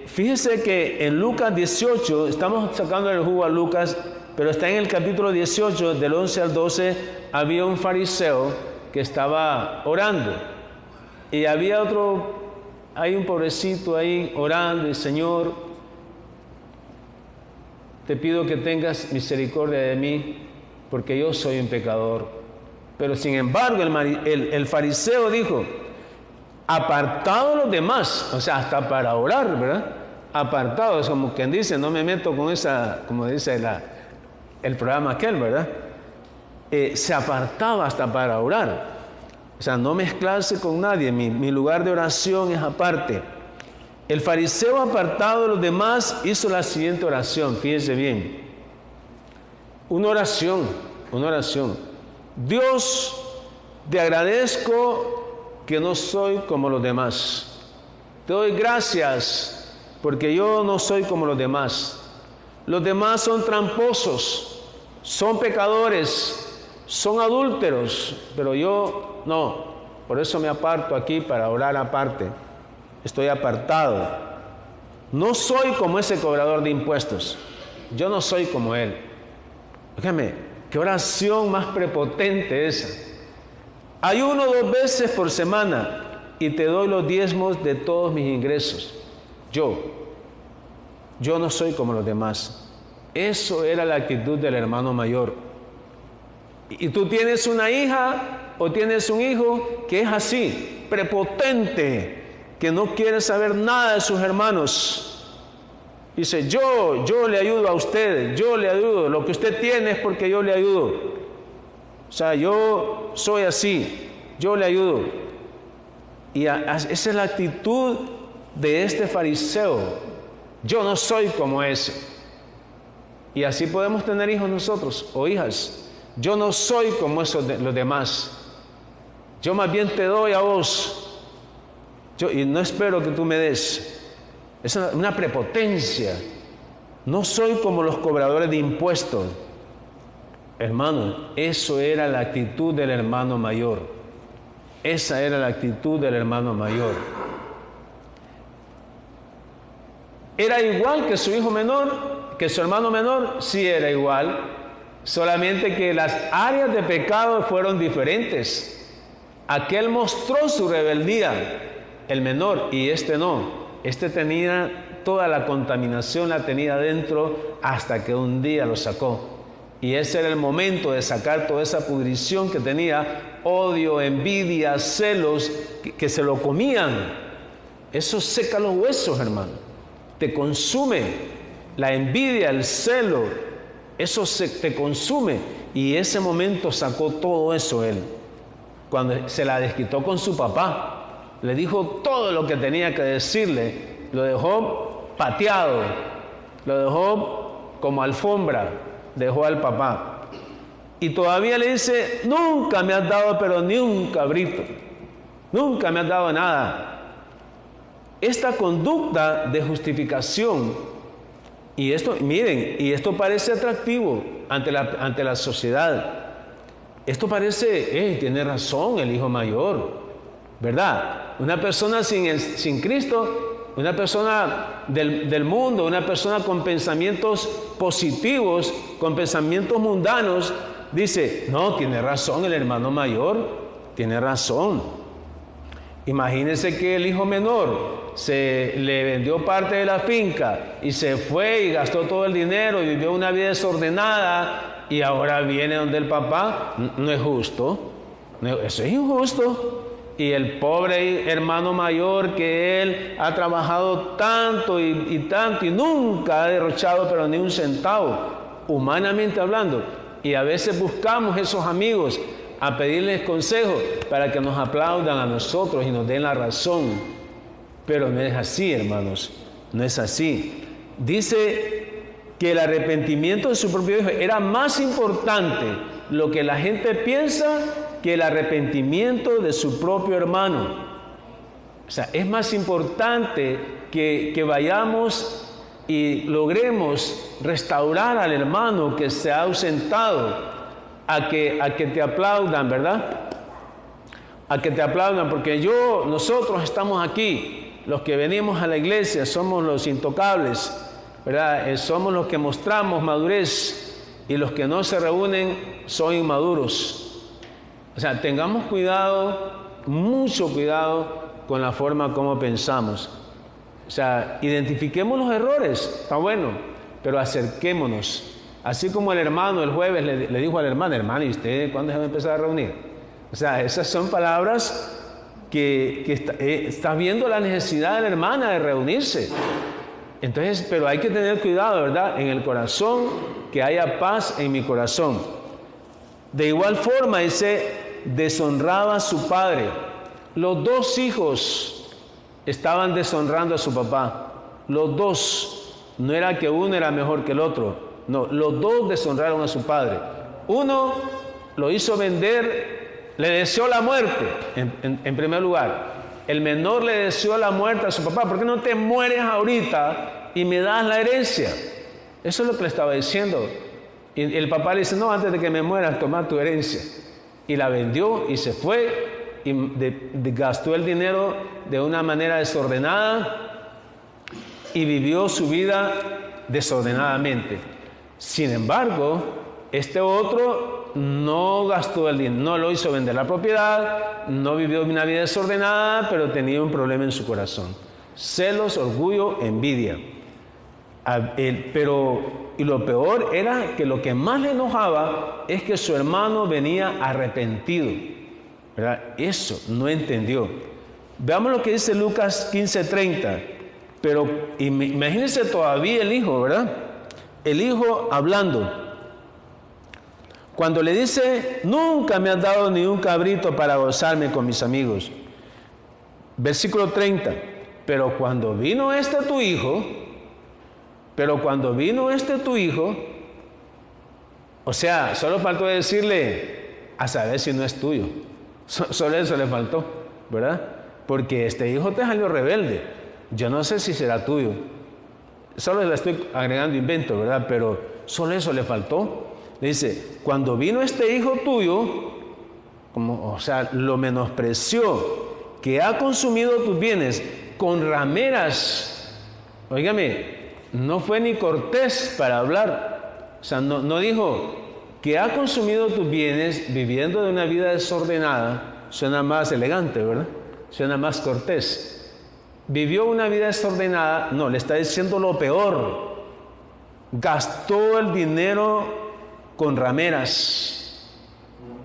Fíjense que en Lucas 18, estamos sacando el jugo a Lucas, pero está en el capítulo 18, del 11 al 12, había un fariseo que estaba orando. Y hay un pobrecito ahí orando, y Señor, te pido que tengas misericordia de mí, porque yo soy un pecador. Pero sin embargo, el fariseo dijo, apartado de los demás, o sea, hasta para orar, ¿verdad? Apartado, es como quien dice, no me meto con esa, como dice el programa aquel, ¿verdad? Se apartaba hasta para orar. O sea, no mezclarse con nadie, mi lugar de oración es aparte. El fariseo, apartado de los demás, hizo la siguiente oración, fíjense bien. Una oración. Dios, te agradezco que no soy como los demás. Te doy gracias porque yo no soy como los demás. Los demás son tramposos, son pecadores, son adúlteros, pero yo no. Por eso me aparto aquí para orar aparte. Estoy apartado. No soy como ese cobrador de impuestos. Yo no soy como él. Fíjame, qué oración más prepotente esa. Ayuno 2 veces por semana y te doy los diezmos de todos mis ingresos. Yo no soy como los demás. Eso era la actitud del hermano mayor. Y tú tienes una hija o tienes un hijo que es así, prepotente, que no quiere saber nada de sus hermanos. Dice, yo le ayudo a ustedes, yo le ayudo, lo que usted tiene es porque yo le ayudo. O sea, yo soy así, yo le ayudo. Y esa es la actitud de este fariseo. Yo no soy como ese. Y así podemos tener hijos nosotros o hijas. Yo no soy como esos los demás. Yo más bien te doy a vos. Y no espero que tú me des. Es una prepotencia. No soy como los cobradores de impuestos. Hermano, eso era la actitud del hermano mayor. Esa era la actitud del hermano mayor. ¿Era igual que su hijo menor? ¿Que su hermano menor? Sí, era igual. Solamente que las áreas de pecado fueron diferentes. Aquel mostró su rebeldía, el menor, y este no. Este tenía toda la contaminación, la tenía dentro hasta que un día lo sacó. Y ese era el momento de sacar toda esa pudrición que tenía, odio, envidia, celos, que se lo comían. Eso seca los huesos, hermano. Te consume. La envidia, el celo, eso te consume. Y ese momento sacó todo eso él. Cuando se la desquitó con su papá, le dijo todo lo que tenía que decirle. Lo dejó pateado, lo dejó como alfombra. Dejó al papá. Y todavía le dice, nunca me has dado pero ni un cabrito, nunca me has dado nada. Esta conducta de justificación, y esto, miren, y esto parece atractivo ante la sociedad. Esto parece, tiene razón el hijo mayor, ¿verdad? Una persona sin Cristo, una persona del mundo, una persona con pensamientos positivos, con pensamientos mundanos, dice, no, tiene razón el hermano mayor, tiene razón. Imagínense que el hijo menor se le vendió parte de la finca y se fue y gastó todo el dinero y vivió una vida desordenada y ahora viene donde el papá. No es justo, eso es injusto. Y el pobre hermano mayor, que él ha trabajado tanto y tanto y nunca ha derrochado pero ni un centavo, humanamente hablando, y a veces buscamos esos amigos a pedirles consejos para que nos aplaudan a nosotros y nos den la razón. Pero no es así, hermanos, no es así. Dice que el arrepentimiento de su propio hijo era más importante lo que la gente piensa que el arrepentimiento de su propio hermano. O sea, es más importante que vayamos y logremos restaurar al hermano que se ha ausentado a que te aplaudan, ¿verdad? A que te aplaudan, porque nosotros estamos aquí, los que venimos a la iglesia, somos los intocables, ¿verdad? Somos los que mostramos madurez y los que no se reúnen son inmaduros. O sea, tengamos cuidado, mucho cuidado con la forma como pensamos. O sea, identifiquemos los errores, está bueno, pero acerquémonos. Así como el hermano el jueves le dijo al hermano, ¿y usted cuándo se va a empezar a reunir? O sea, esas son palabras que está viendo la necesidad de la hermana de reunirse. Entonces, pero hay que tener cuidado, ¿verdad? En el corazón, que haya paz en mi corazón. De igual forma, dice, deshonraba a su padre. Los dos hijos estaban deshonrando a su papá. Los dos. No era que uno era mejor que el otro. No, los dos deshonraron a su padre. Uno lo hizo vender, le deseó la muerte, en primer lugar. El menor le deseó la muerte a su papá. ¿Por qué no te mueres ahorita y me das la herencia? Eso es lo que le estaba diciendo. Y el papá le dice, no, antes de que me mueras, toma tu herencia. Y la vendió y se fue y gastó el dinero de una manera desordenada y vivió su vida desordenadamente. Sin embargo, este otro no gastó el dinero, no lo hizo vender la propiedad, no vivió una vida desordenada, pero tenía un problema en su corazón. Celos, orgullo, envidia. Y lo peor era que lo que más le enojaba es que su hermano venía arrepentido, ¿verdad? Eso no entendió. Veamos lo que dice Lucas 15:30. Pero imagínense todavía el hijo, ¿verdad? El hijo hablando. Cuando le dice, nunca me has dado ni un cabrito para gozarme con mis amigos. Versículo 30. Pero cuando vino este tu hijo, o sea, solo faltó decirle, a saber si no es tuyo. Solo eso le faltó, ¿verdad? Porque este hijo te salió rebelde. Yo no sé si será tuyo. Solo le estoy agregando invento, ¿verdad? Pero solo eso le faltó. Le dice, cuando vino este hijo tuyo, o sea, lo menospreció, que ha consumido tus bienes con rameras. Óigame, no fue ni cortés para hablar. O sea, no dijo que ha consumido tus bienes viviendo de una vida desordenada. Suena más elegante, ¿verdad? Suena más cortés. Vivió una vida desordenada, no, le está diciendo lo peor. Gastó el dinero con rameras.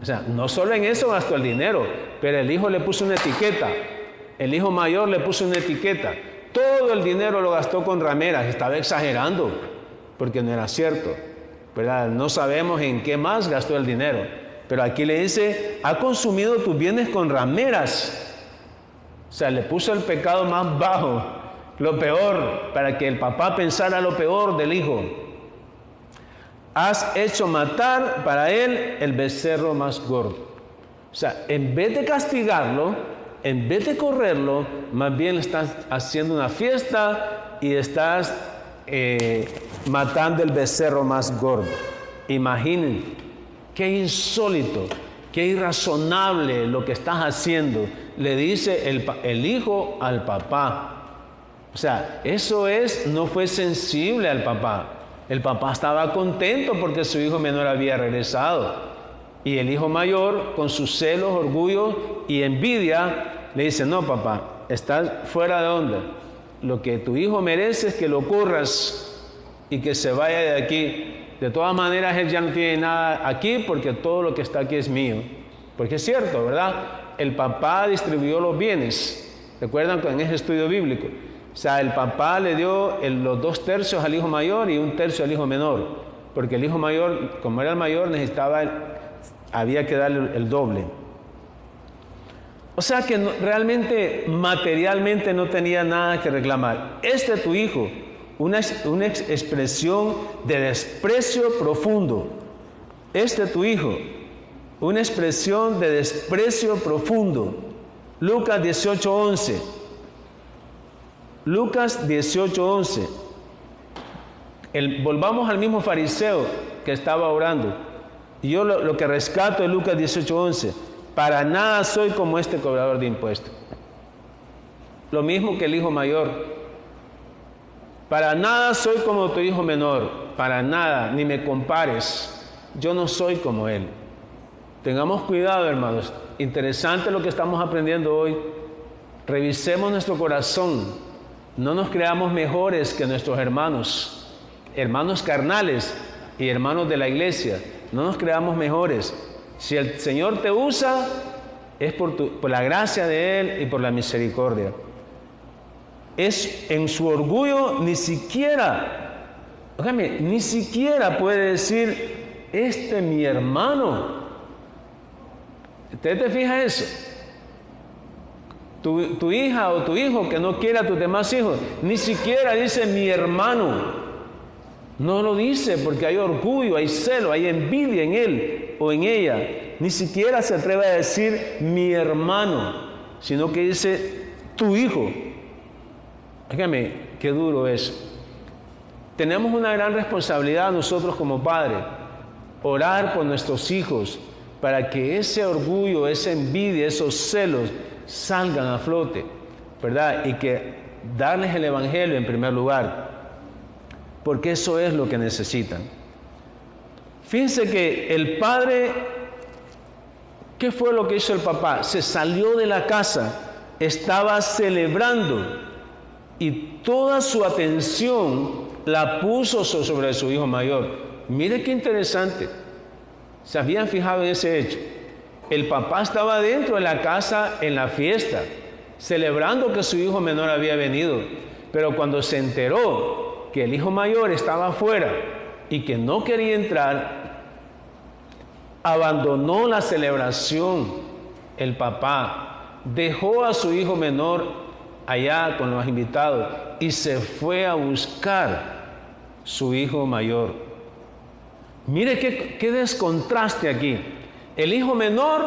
O sea, no solo en eso gastó el dinero, pero el hijo le puso una etiqueta. El hijo mayor le puso una etiqueta. Todo el dinero lo gastó con rameras. Estaba exagerando, porque no era cierto, ¿verdad? No sabemos en qué más gastó el dinero. Pero aquí le dice, ha consumido tus bienes con rameras. O sea, le puso el pecado más bajo, lo peor, para que el papá pensara lo peor del hijo. has hecho matar para él el becerro más gordo. O sea, en vez de castigarlo, en vez de correrlo, más bien le estás haciendo una fiesta y estás matando el becerro más gordo. Imaginen, qué insólito, qué irrazonable lo que estás haciendo, le dice el hijo al papá. O sea, no fue sensible al papá. El papá estaba contento porque su hijo menor había regresado. Y el hijo mayor, con sus celos, orgullo y envidia, le dice, no papá, estás fuera de onda. Lo que tu hijo merece es que lo corras y que se vaya de aquí. De todas maneras, él ya no tiene nada aquí porque todo lo que está aquí es mío. Porque es cierto, ¿verdad? El papá distribuyó los bienes. ¿Recuerdan en ese estudio bíblico? O sea, el papá le dio los 2/3 al hijo mayor y 1/3 al hijo menor. Porque el hijo mayor, como era el mayor, había que darle el doble. O sea que realmente, materialmente no tenía nada que reclamar. Tu hijo, una expresión de desprecio profundo. Tu hijo, una expresión de desprecio profundo. Lucas 18:11. Lucas 18:11. Volvamos al mismo fariseo que estaba orando. Y yo lo que rescato de Lucas 18:11. Para nada soy como este cobrador de impuestos. Lo mismo que el hijo mayor. Para nada soy como tu hijo menor. Para nada, ni me compares. Yo no soy como él. Tengamos cuidado, hermanos. Interesante lo que estamos aprendiendo hoy. Revisemos nuestro corazón. No nos creamos mejores que nuestros hermanos carnales y hermanos de la iglesia. No nos creamos mejores. Si el Señor te usa, es por la gracia de Él y por la misericordia. Es en su orgullo ni siquiera puede decir, este es mi hermano. ¿Usted te fija eso? Tu hija o tu hijo que no quiere a tus demás hijos, ni siquiera dice mi hermano. No lo dice porque hay orgullo, hay celo, hay envidia en él o en ella. Ni siquiera se atreve a decir mi hermano, sino que dice tu hijo. Dígame, qué duro es. Tenemos una gran responsabilidad nosotros como padres, orar por nuestros hijos para que ese orgullo, esa envidia, esos celos salgan a flote, ¿verdad? Y que darles el evangelio en primer lugar, porque eso es lo que necesitan. Fíjense que el padre, ¿qué fue lo que hizo el papá? Se salió de la casa, estaba celebrando y toda su atención la puso sobre su hijo mayor. Mire qué interesante. ¿Se habían fijado en ese hecho? El papá estaba dentro de la casa en la fiesta, celebrando que su hijo menor había venido. Pero cuando se enteró que el hijo mayor estaba afuera y que no quería entrar, abandonó la celebración. El papá dejó a su hijo menor allá con los invitados y se fue a buscar su hijo mayor. Mire qué descontraste aquí. El hijo menor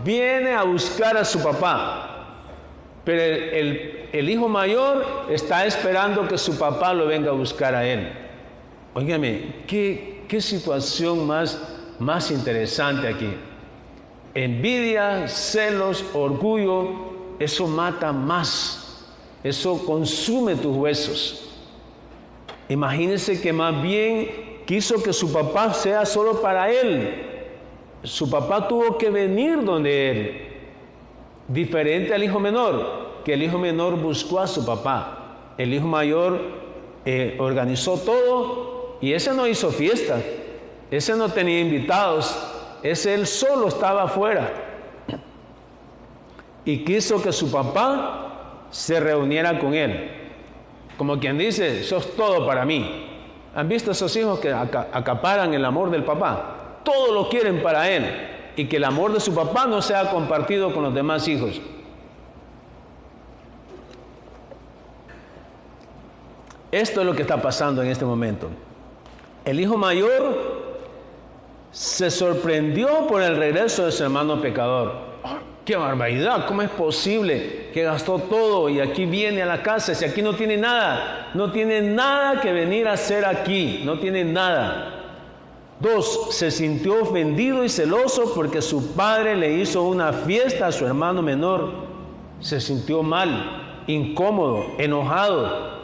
viene a buscar a su papá, pero el hijo mayor está esperando que su papá lo venga a buscar a él. Óigame, qué situación más interesante aquí. Envidia, celos, orgullo, eso mata más, eso consume tus huesos. Imagínense que más bien quiso que su papá sea solo para él. Su papá tuvo que venir donde él, diferente al hijo menor, que el hijo menor buscó a su papá. El hijo mayor organizó todo y ese no hizo fiesta, ese no tenía invitados, ese él solo estaba afuera. Y quiso que su papá se reuniera con él. Como quien dice, sos todo para mí. ¿Han visto esos hijos que acaparan el amor del papá? Todo lo quieren para él y que el amor de su papá no sea compartido con los demás hijos. Esto es lo que está pasando en este momento. El hijo mayor se sorprendió por el regreso de su hermano pecador. ¡Oh, qué barbaridad! ¿Cómo es posible que gastó todo y aquí viene a la casa? Si aquí no tiene nada que venir a hacer aquí, no tiene nada. 2, se sintió ofendido y celoso porque su padre le hizo una fiesta a su hermano menor. Se sintió mal, incómodo, enojado.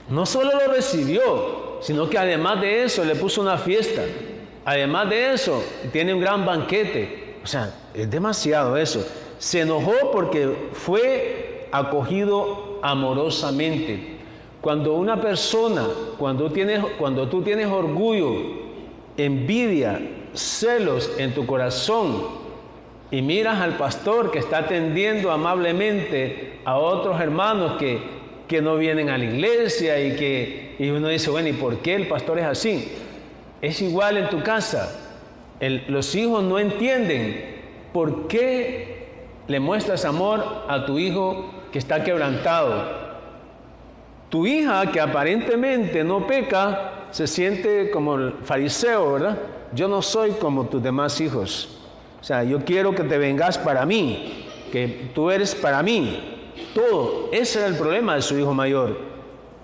No solo lo recibió, sino que además de eso le puso una fiesta. Además de eso, tiene un gran banquete. O sea, es demasiado eso. Se enojó porque fue acogido amorosamente. Cuando una persona, cuando tú tienes orgullo, envidia, celos en tu corazón y miras al pastor que está atendiendo amablemente a otros hermanos que no vienen a la iglesia y uno dice, bueno, ¿y por qué el pastor es así? Es igual en tu casa. Los hijos no entienden por qué le muestras amor a tu hijo que está quebrantado. Tu hija que aparentemente no peca se siente como el fariseo, ¿verdad? Yo no soy como tus demás hijos. O sea, yo quiero que te vengas para mí, que tú eres para mí. Todo. Ese era el problema de su hijo mayor.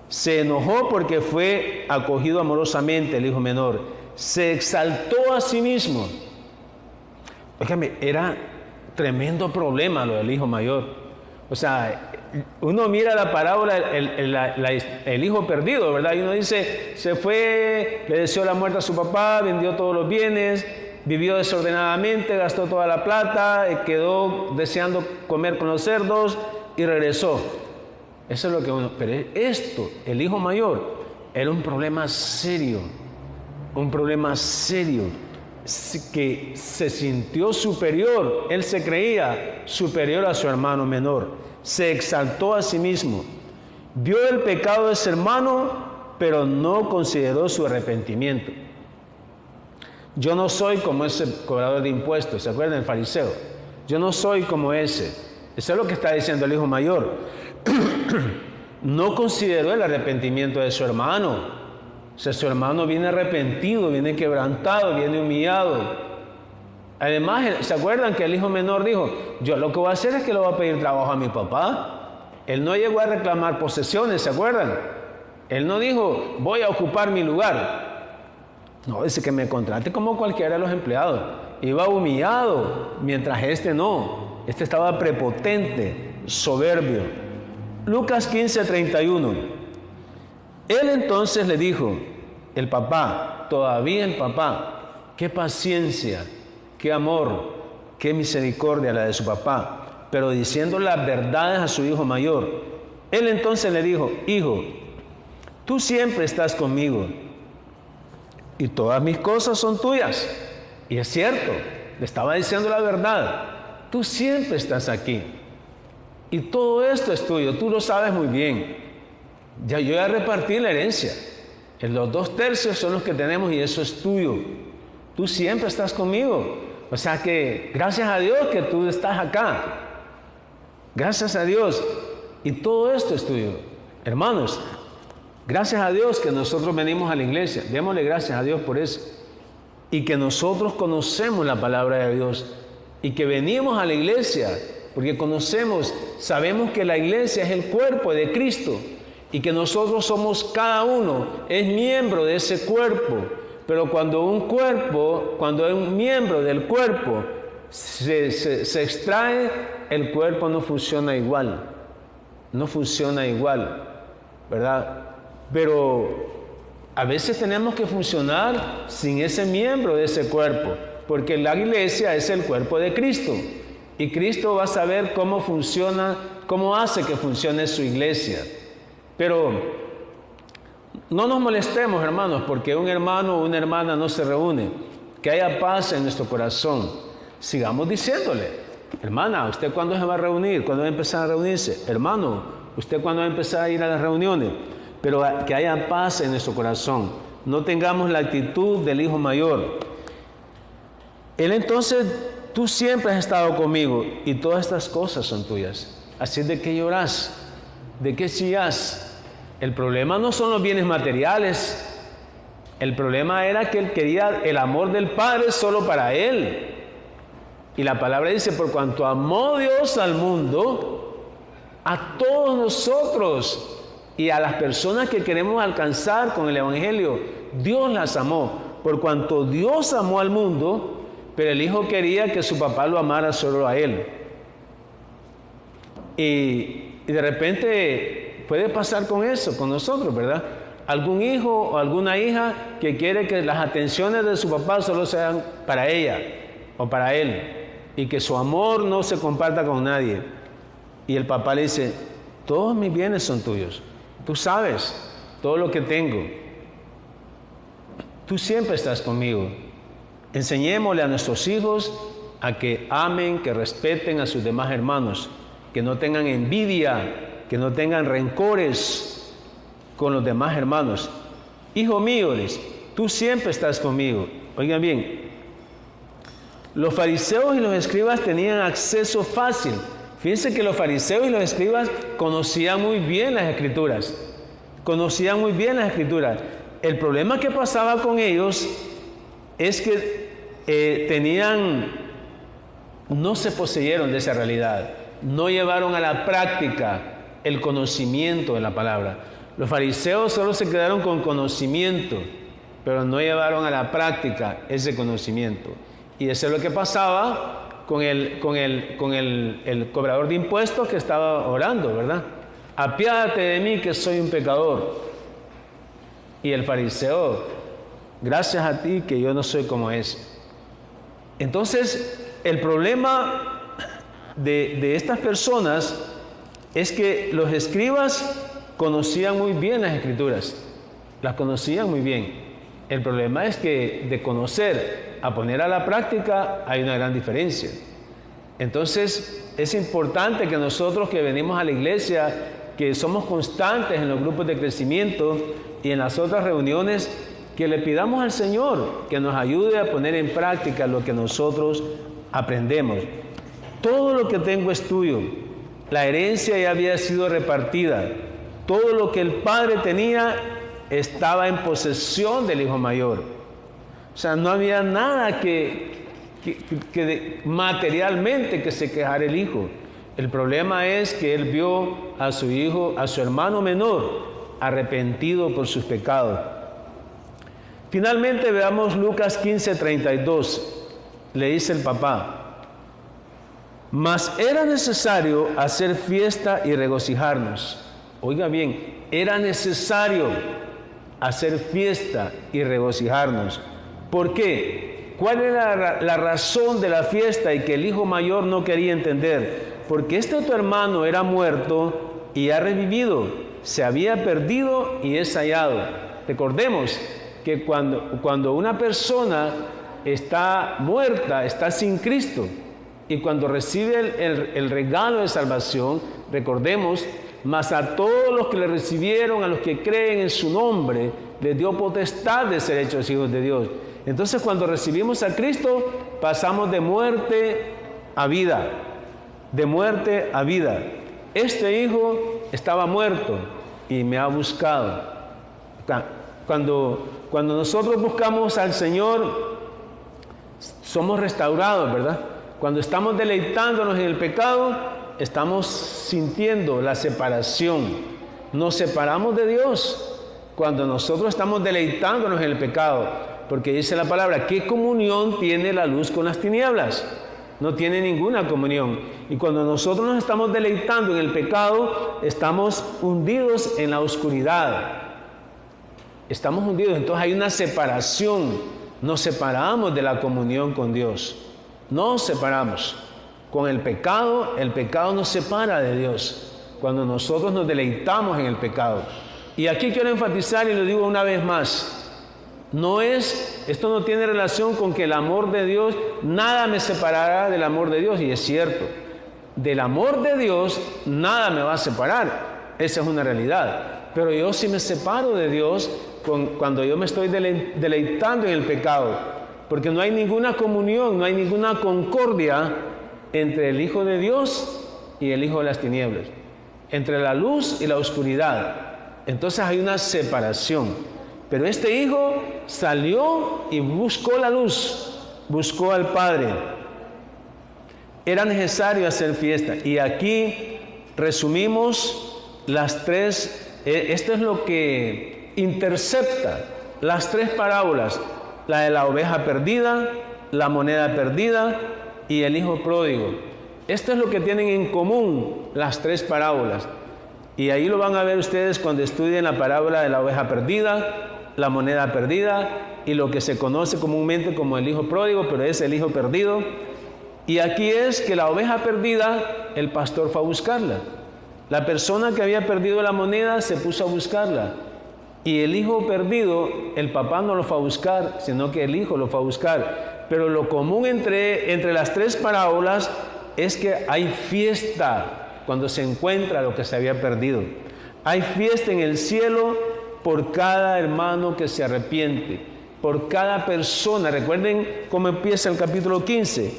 Se enojó porque fue acogido amorosamente el hijo menor. Se exaltó a sí mismo. Óigame, era tremendo problema lo del hijo mayor. O sea, uno mira la parábola, el hijo perdido, ¿verdad? Y uno dice, se fue, le deseó la muerte a su papá, vendió todos los bienes, vivió desordenadamente, gastó toda la plata, quedó deseando comer con los cerdos y regresó. Eso es lo que uno... Pero esto, el hijo mayor, era un problema serio, que se sintió superior. Él se creía superior a su hermano menor. Se exaltó a sí mismo. Vio el pecado de su hermano, pero no consideró su arrepentimiento. Yo no soy como ese cobrador de impuestos, ¿se acuerdan del fariseo? Yo no soy como ese. Eso es lo que está diciendo el hijo mayor. No consideró el arrepentimiento de su hermano. O sea, su hermano viene arrepentido, viene quebrantado, viene humillado. Además, ¿se acuerdan que el hijo menor dijo, yo lo que voy a hacer es que le voy a pedir trabajo a mi papá? Él no llegó a reclamar posesiones, ¿se acuerdan? Él no dijo, voy a ocupar mi lugar. No, dice que me contrate como cualquiera de los empleados. Iba humillado, mientras este no. Este estaba prepotente, soberbio. Lucas 15:31. Él entonces le dijo, el papá, todavía el papá, qué paciencia, qué amor, qué misericordia la de su papá, pero diciendo las verdades a su hijo mayor. Él entonces le dijo, hijo, tú siempre estás conmigo y todas mis cosas son tuyas. Y es cierto, le estaba diciendo la verdad, tú siempre estás aquí y todo esto es tuyo, tú lo sabes muy bien. Yo ya repartí la herencia, los 2/3 son los que tenemos y eso es tuyo. Tú siempre estás conmigo. O sea que gracias a Dios que tú estás acá. Gracias a Dios. Y todo esto es tuyo. Hermanos, gracias a Dios que nosotros venimos a la iglesia. Démosle gracias a Dios por eso. Y que nosotros conocemos la palabra de Dios. Y que venimos a la iglesia porque conocemos, sabemos que la iglesia es el cuerpo de Cristo. Y que nosotros somos, cada uno es miembro de ese cuerpo. Pero cuando un miembro del cuerpo se extrae, el cuerpo no funciona igual. No funciona igual, ¿verdad? Pero a veces tenemos que funcionar sin ese miembro de ese cuerpo, porque la iglesia es el cuerpo de Cristo. Y Cristo va a saber cómo funciona, cómo hace que funcione su iglesia. Pero no nos molestemos, hermanos, porque un hermano o una hermana no se reúne. Que haya paz en nuestro corazón. Sigamos diciéndole, hermana, ¿usted cuándo se va a reunir? ¿Cuándo va a empezar a reunirse? Hermano, ¿usted cuándo va a empezar a ir a las reuniones? Pero que haya paz en nuestro corazón. No tengamos la actitud del hijo mayor. Él entonces, tú siempre has estado conmigo y todas estas cosas son tuyas. Así es de que lloras. ¿De qué chillas? El problema no son los bienes materiales. El problema era que él quería el amor del Padre solo para él. Y la palabra dice, por cuanto amó Dios al mundo, a todos nosotros y a las personas que queremos alcanzar con el Evangelio, Dios las amó. Por cuanto Dios amó al mundo, pero el hijo quería que su papá lo amara solo a él. Y de repente puede pasar con eso, con nosotros, ¿verdad? Algún hijo o alguna hija que quiere que las atenciones de su papá solo sean para ella o para él, y que su amor no se comparta con nadie. Y el papá le dice, todos mis bienes son tuyos, tú sabes todo lo que tengo, tú siempre estás conmigo. Enseñémosle a nuestros hijos a que amen, que respeten a sus demás hermanos, que no tengan envidia, que no tengan rencores con los demás hermanos. Hijo mío, tú siempre estás conmigo. Oigan bien, los fariseos y los escribas tenían acceso fácil. Fíjense que los fariseos y los escribas conocían muy bien las Escrituras. Conocían muy bien las Escrituras. El problema que pasaba con ellos es que no se poseyeron de esa realidad. No llevaron a la práctica el conocimiento de la palabra. Los fariseos solo se quedaron con conocimiento, pero no llevaron a la práctica ese conocimiento. Y eso es lo que pasaba con el cobrador de impuestos que estaba orando, ¿verdad? Apiádate de mí que soy un pecador. Y el fariseo, gracias a ti que yo no soy como ese. Entonces, el problema de estas personas es que los escribas conocían muy bien las Escrituras, las conocían muy bien. El problema es que de conocer a poner a la práctica hay una gran diferencia. Entonces es importante que nosotros que venimos a la iglesia, que somos constantes en los grupos de crecimiento y en las otras reuniones, que le pidamos al Señor que nos ayude a poner en práctica lo que nosotros aprendemos. Todo lo que tengo es tuyo. La herencia ya había sido repartida. Todo lo que el padre tenía estaba en posesión del hijo mayor. O sea, no había nada que materialmente que se quejara el hijo. El problema es que él vio a su hijo, a su hermano menor, arrepentido por sus pecados. Finalmente veamos Lucas 15:32. Le dice el papá, mas era necesario hacer fiesta y regocijarnos. Oiga bien, era necesario hacer fiesta y regocijarnos. ¿Por qué? ¿Cuál era la razón de la fiesta y que el hijo mayor no quería entender? Porque este otro hermano era muerto y ha revivido, se había perdido y es hallado. Recordemos que cuando una persona está muerta, está sin Cristo, y cuando recibe el regalo de salvación, recordemos, mas a todos los que le recibieron, a los que creen en su nombre, les dio potestad de ser hechos hijos de Dios. Entonces, cuando recibimos a Cristo, pasamos de muerte a vida, de muerte a vida. Este hijo estaba muerto y me ha buscado. Cuando nosotros buscamos al Señor, somos restaurados, ¿verdad? Cuando estamos deleitándonos en el pecado, estamos sintiendo la separación. Nos separamos de Dios cuando nosotros estamos deleitándonos en el pecado, porque dice la palabra, ¿qué comunión tiene la luz con las tinieblas? No tiene ninguna comunión. Y cuando nosotros nos estamos deleitando en el pecado, estamos hundidos en la oscuridad. Estamos hundidos, entonces hay una separación. Nos separamos de la comunión con Dios. Nos separamos. Con el pecado nos separa de Dios. Cuando nosotros nos deleitamos en el pecado. Y aquí quiero enfatizar y lo digo una vez más. Esto no tiene relación con que el amor de Dios, nada me separará del amor de Dios, y es cierto. Del amor de Dios, nada me va a separar. Esa es una realidad. Pero yo sí me separo de Dios cuando yo me estoy deleitando en el pecado. Porque no hay ninguna comunión, no hay ninguna concordia entre el Hijo de Dios y el Hijo de las tinieblas. Entre la luz y la oscuridad. Entonces hay una separación. Pero este hijo salió y buscó la luz, buscó al Padre. Era necesario hacer fiesta. Y aquí resumimos las tres, esto es lo que intercepta las tres parábolas, la de la oveja perdida, la moneda perdida y el hijo pródigo. Esto es lo que tienen en común las tres parábolas. Y ahí lo van a ver ustedes cuando estudien la parábola de la oveja perdida, la moneda perdida y lo que se conoce comúnmente como el hijo pródigo, pero es el hijo perdido. Y aquí es que la oveja perdida, el pastor fue a buscarla. La persona que había perdido la moneda se puso a buscarla. Y el hijo perdido, el papá no lo fue a buscar, sino que el hijo lo fue a buscar. Pero lo común entre las tres parábolas es que hay fiesta cuando se encuentra lo que se había perdido. Hay fiesta en el cielo por cada hermano que se arrepiente, por cada persona. Recuerden cómo empieza el capítulo 15.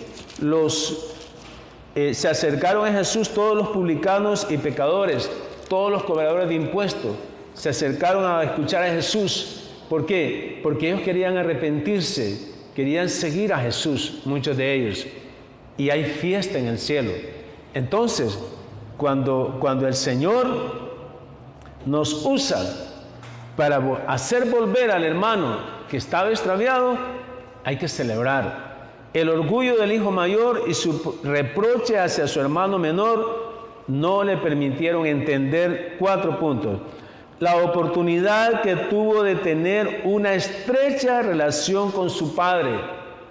Se acercaron a Jesús todos los publicanos y pecadores, todos los cobradores de impuestos. Se acercaron a escuchar a Jesús. ¿Por qué? Porque ellos querían arrepentirse, querían seguir a Jesús, muchos de ellos. Y hay fiesta en el cielo. Entonces, cuando el Señor nos usa para hacer volver al hermano que estaba extraviado, hay que celebrar. El orgullo del hijo mayor y su reproche hacia su hermano menor no le permitieron entender 4 puntos. La oportunidad que tuvo de tener una estrecha relación con su padre,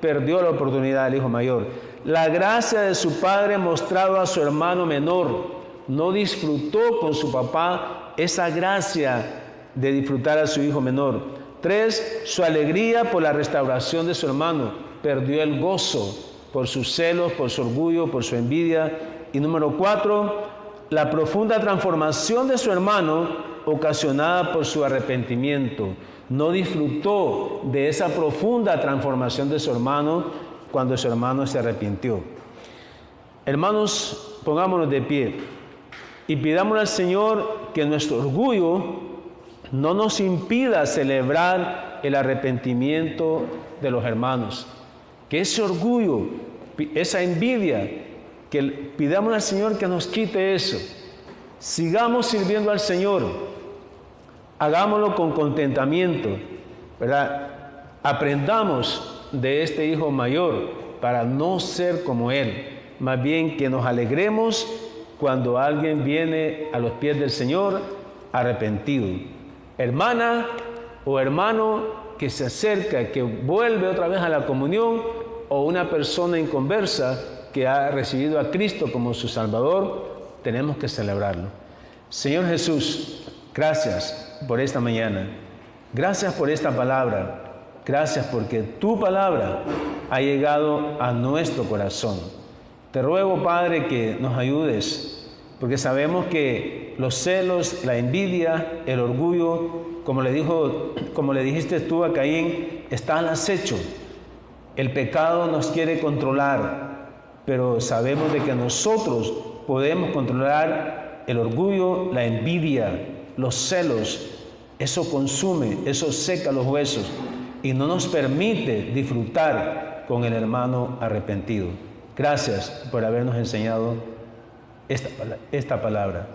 perdió la oportunidad del hijo mayor. La gracia de su padre mostraba a su hermano menor, no disfrutó con su papá esa gracia de disfrutar a su hijo menor. 3, su alegría por la restauración de su hermano, perdió el gozo por sus celos, por su orgullo, por su envidia. Y número 4, la profunda transformación de su hermano ocasionada por su arrepentimiento. No disfrutó de esa profunda transformación de su hermano cuando su hermano se arrepintió. Hermanos, pongámonos de pie y pidámosle al Señor que nuestro orgullo no nos impida celebrar el arrepentimiento de los hermanos. Que ese orgullo, esa envidia, que pidamos al Señor que nos quite eso. Sigamos sirviendo al Señor. Hagámoslo con contentamiento, ¿verdad? Aprendamos de este hijo mayor para no ser como él. Más bien que nos alegremos cuando alguien viene a los pies del Señor arrepentido. Hermana o hermano que se acerca, que vuelve otra vez a la comunión, o una persona inconversa que ha recibido a Cristo como su Salvador, tenemos que celebrarlo. Señor Jesús, gracias por esta mañana. Gracias por esta palabra. Gracias porque tu palabra ha llegado a nuestro corazón. Te ruego, Padre, que nos ayudes, porque sabemos que los celos, la envidia, el orgullo, como le dijiste tú a Caín, está al acecho. El pecado nos quiere controlar, pero sabemos de que nosotros podemos controlar el orgullo, la envidia, los celos. Eso consume, eso seca los huesos y no nos permite disfrutar con el hermano arrepentido. Gracias por habernos enseñado esta palabra.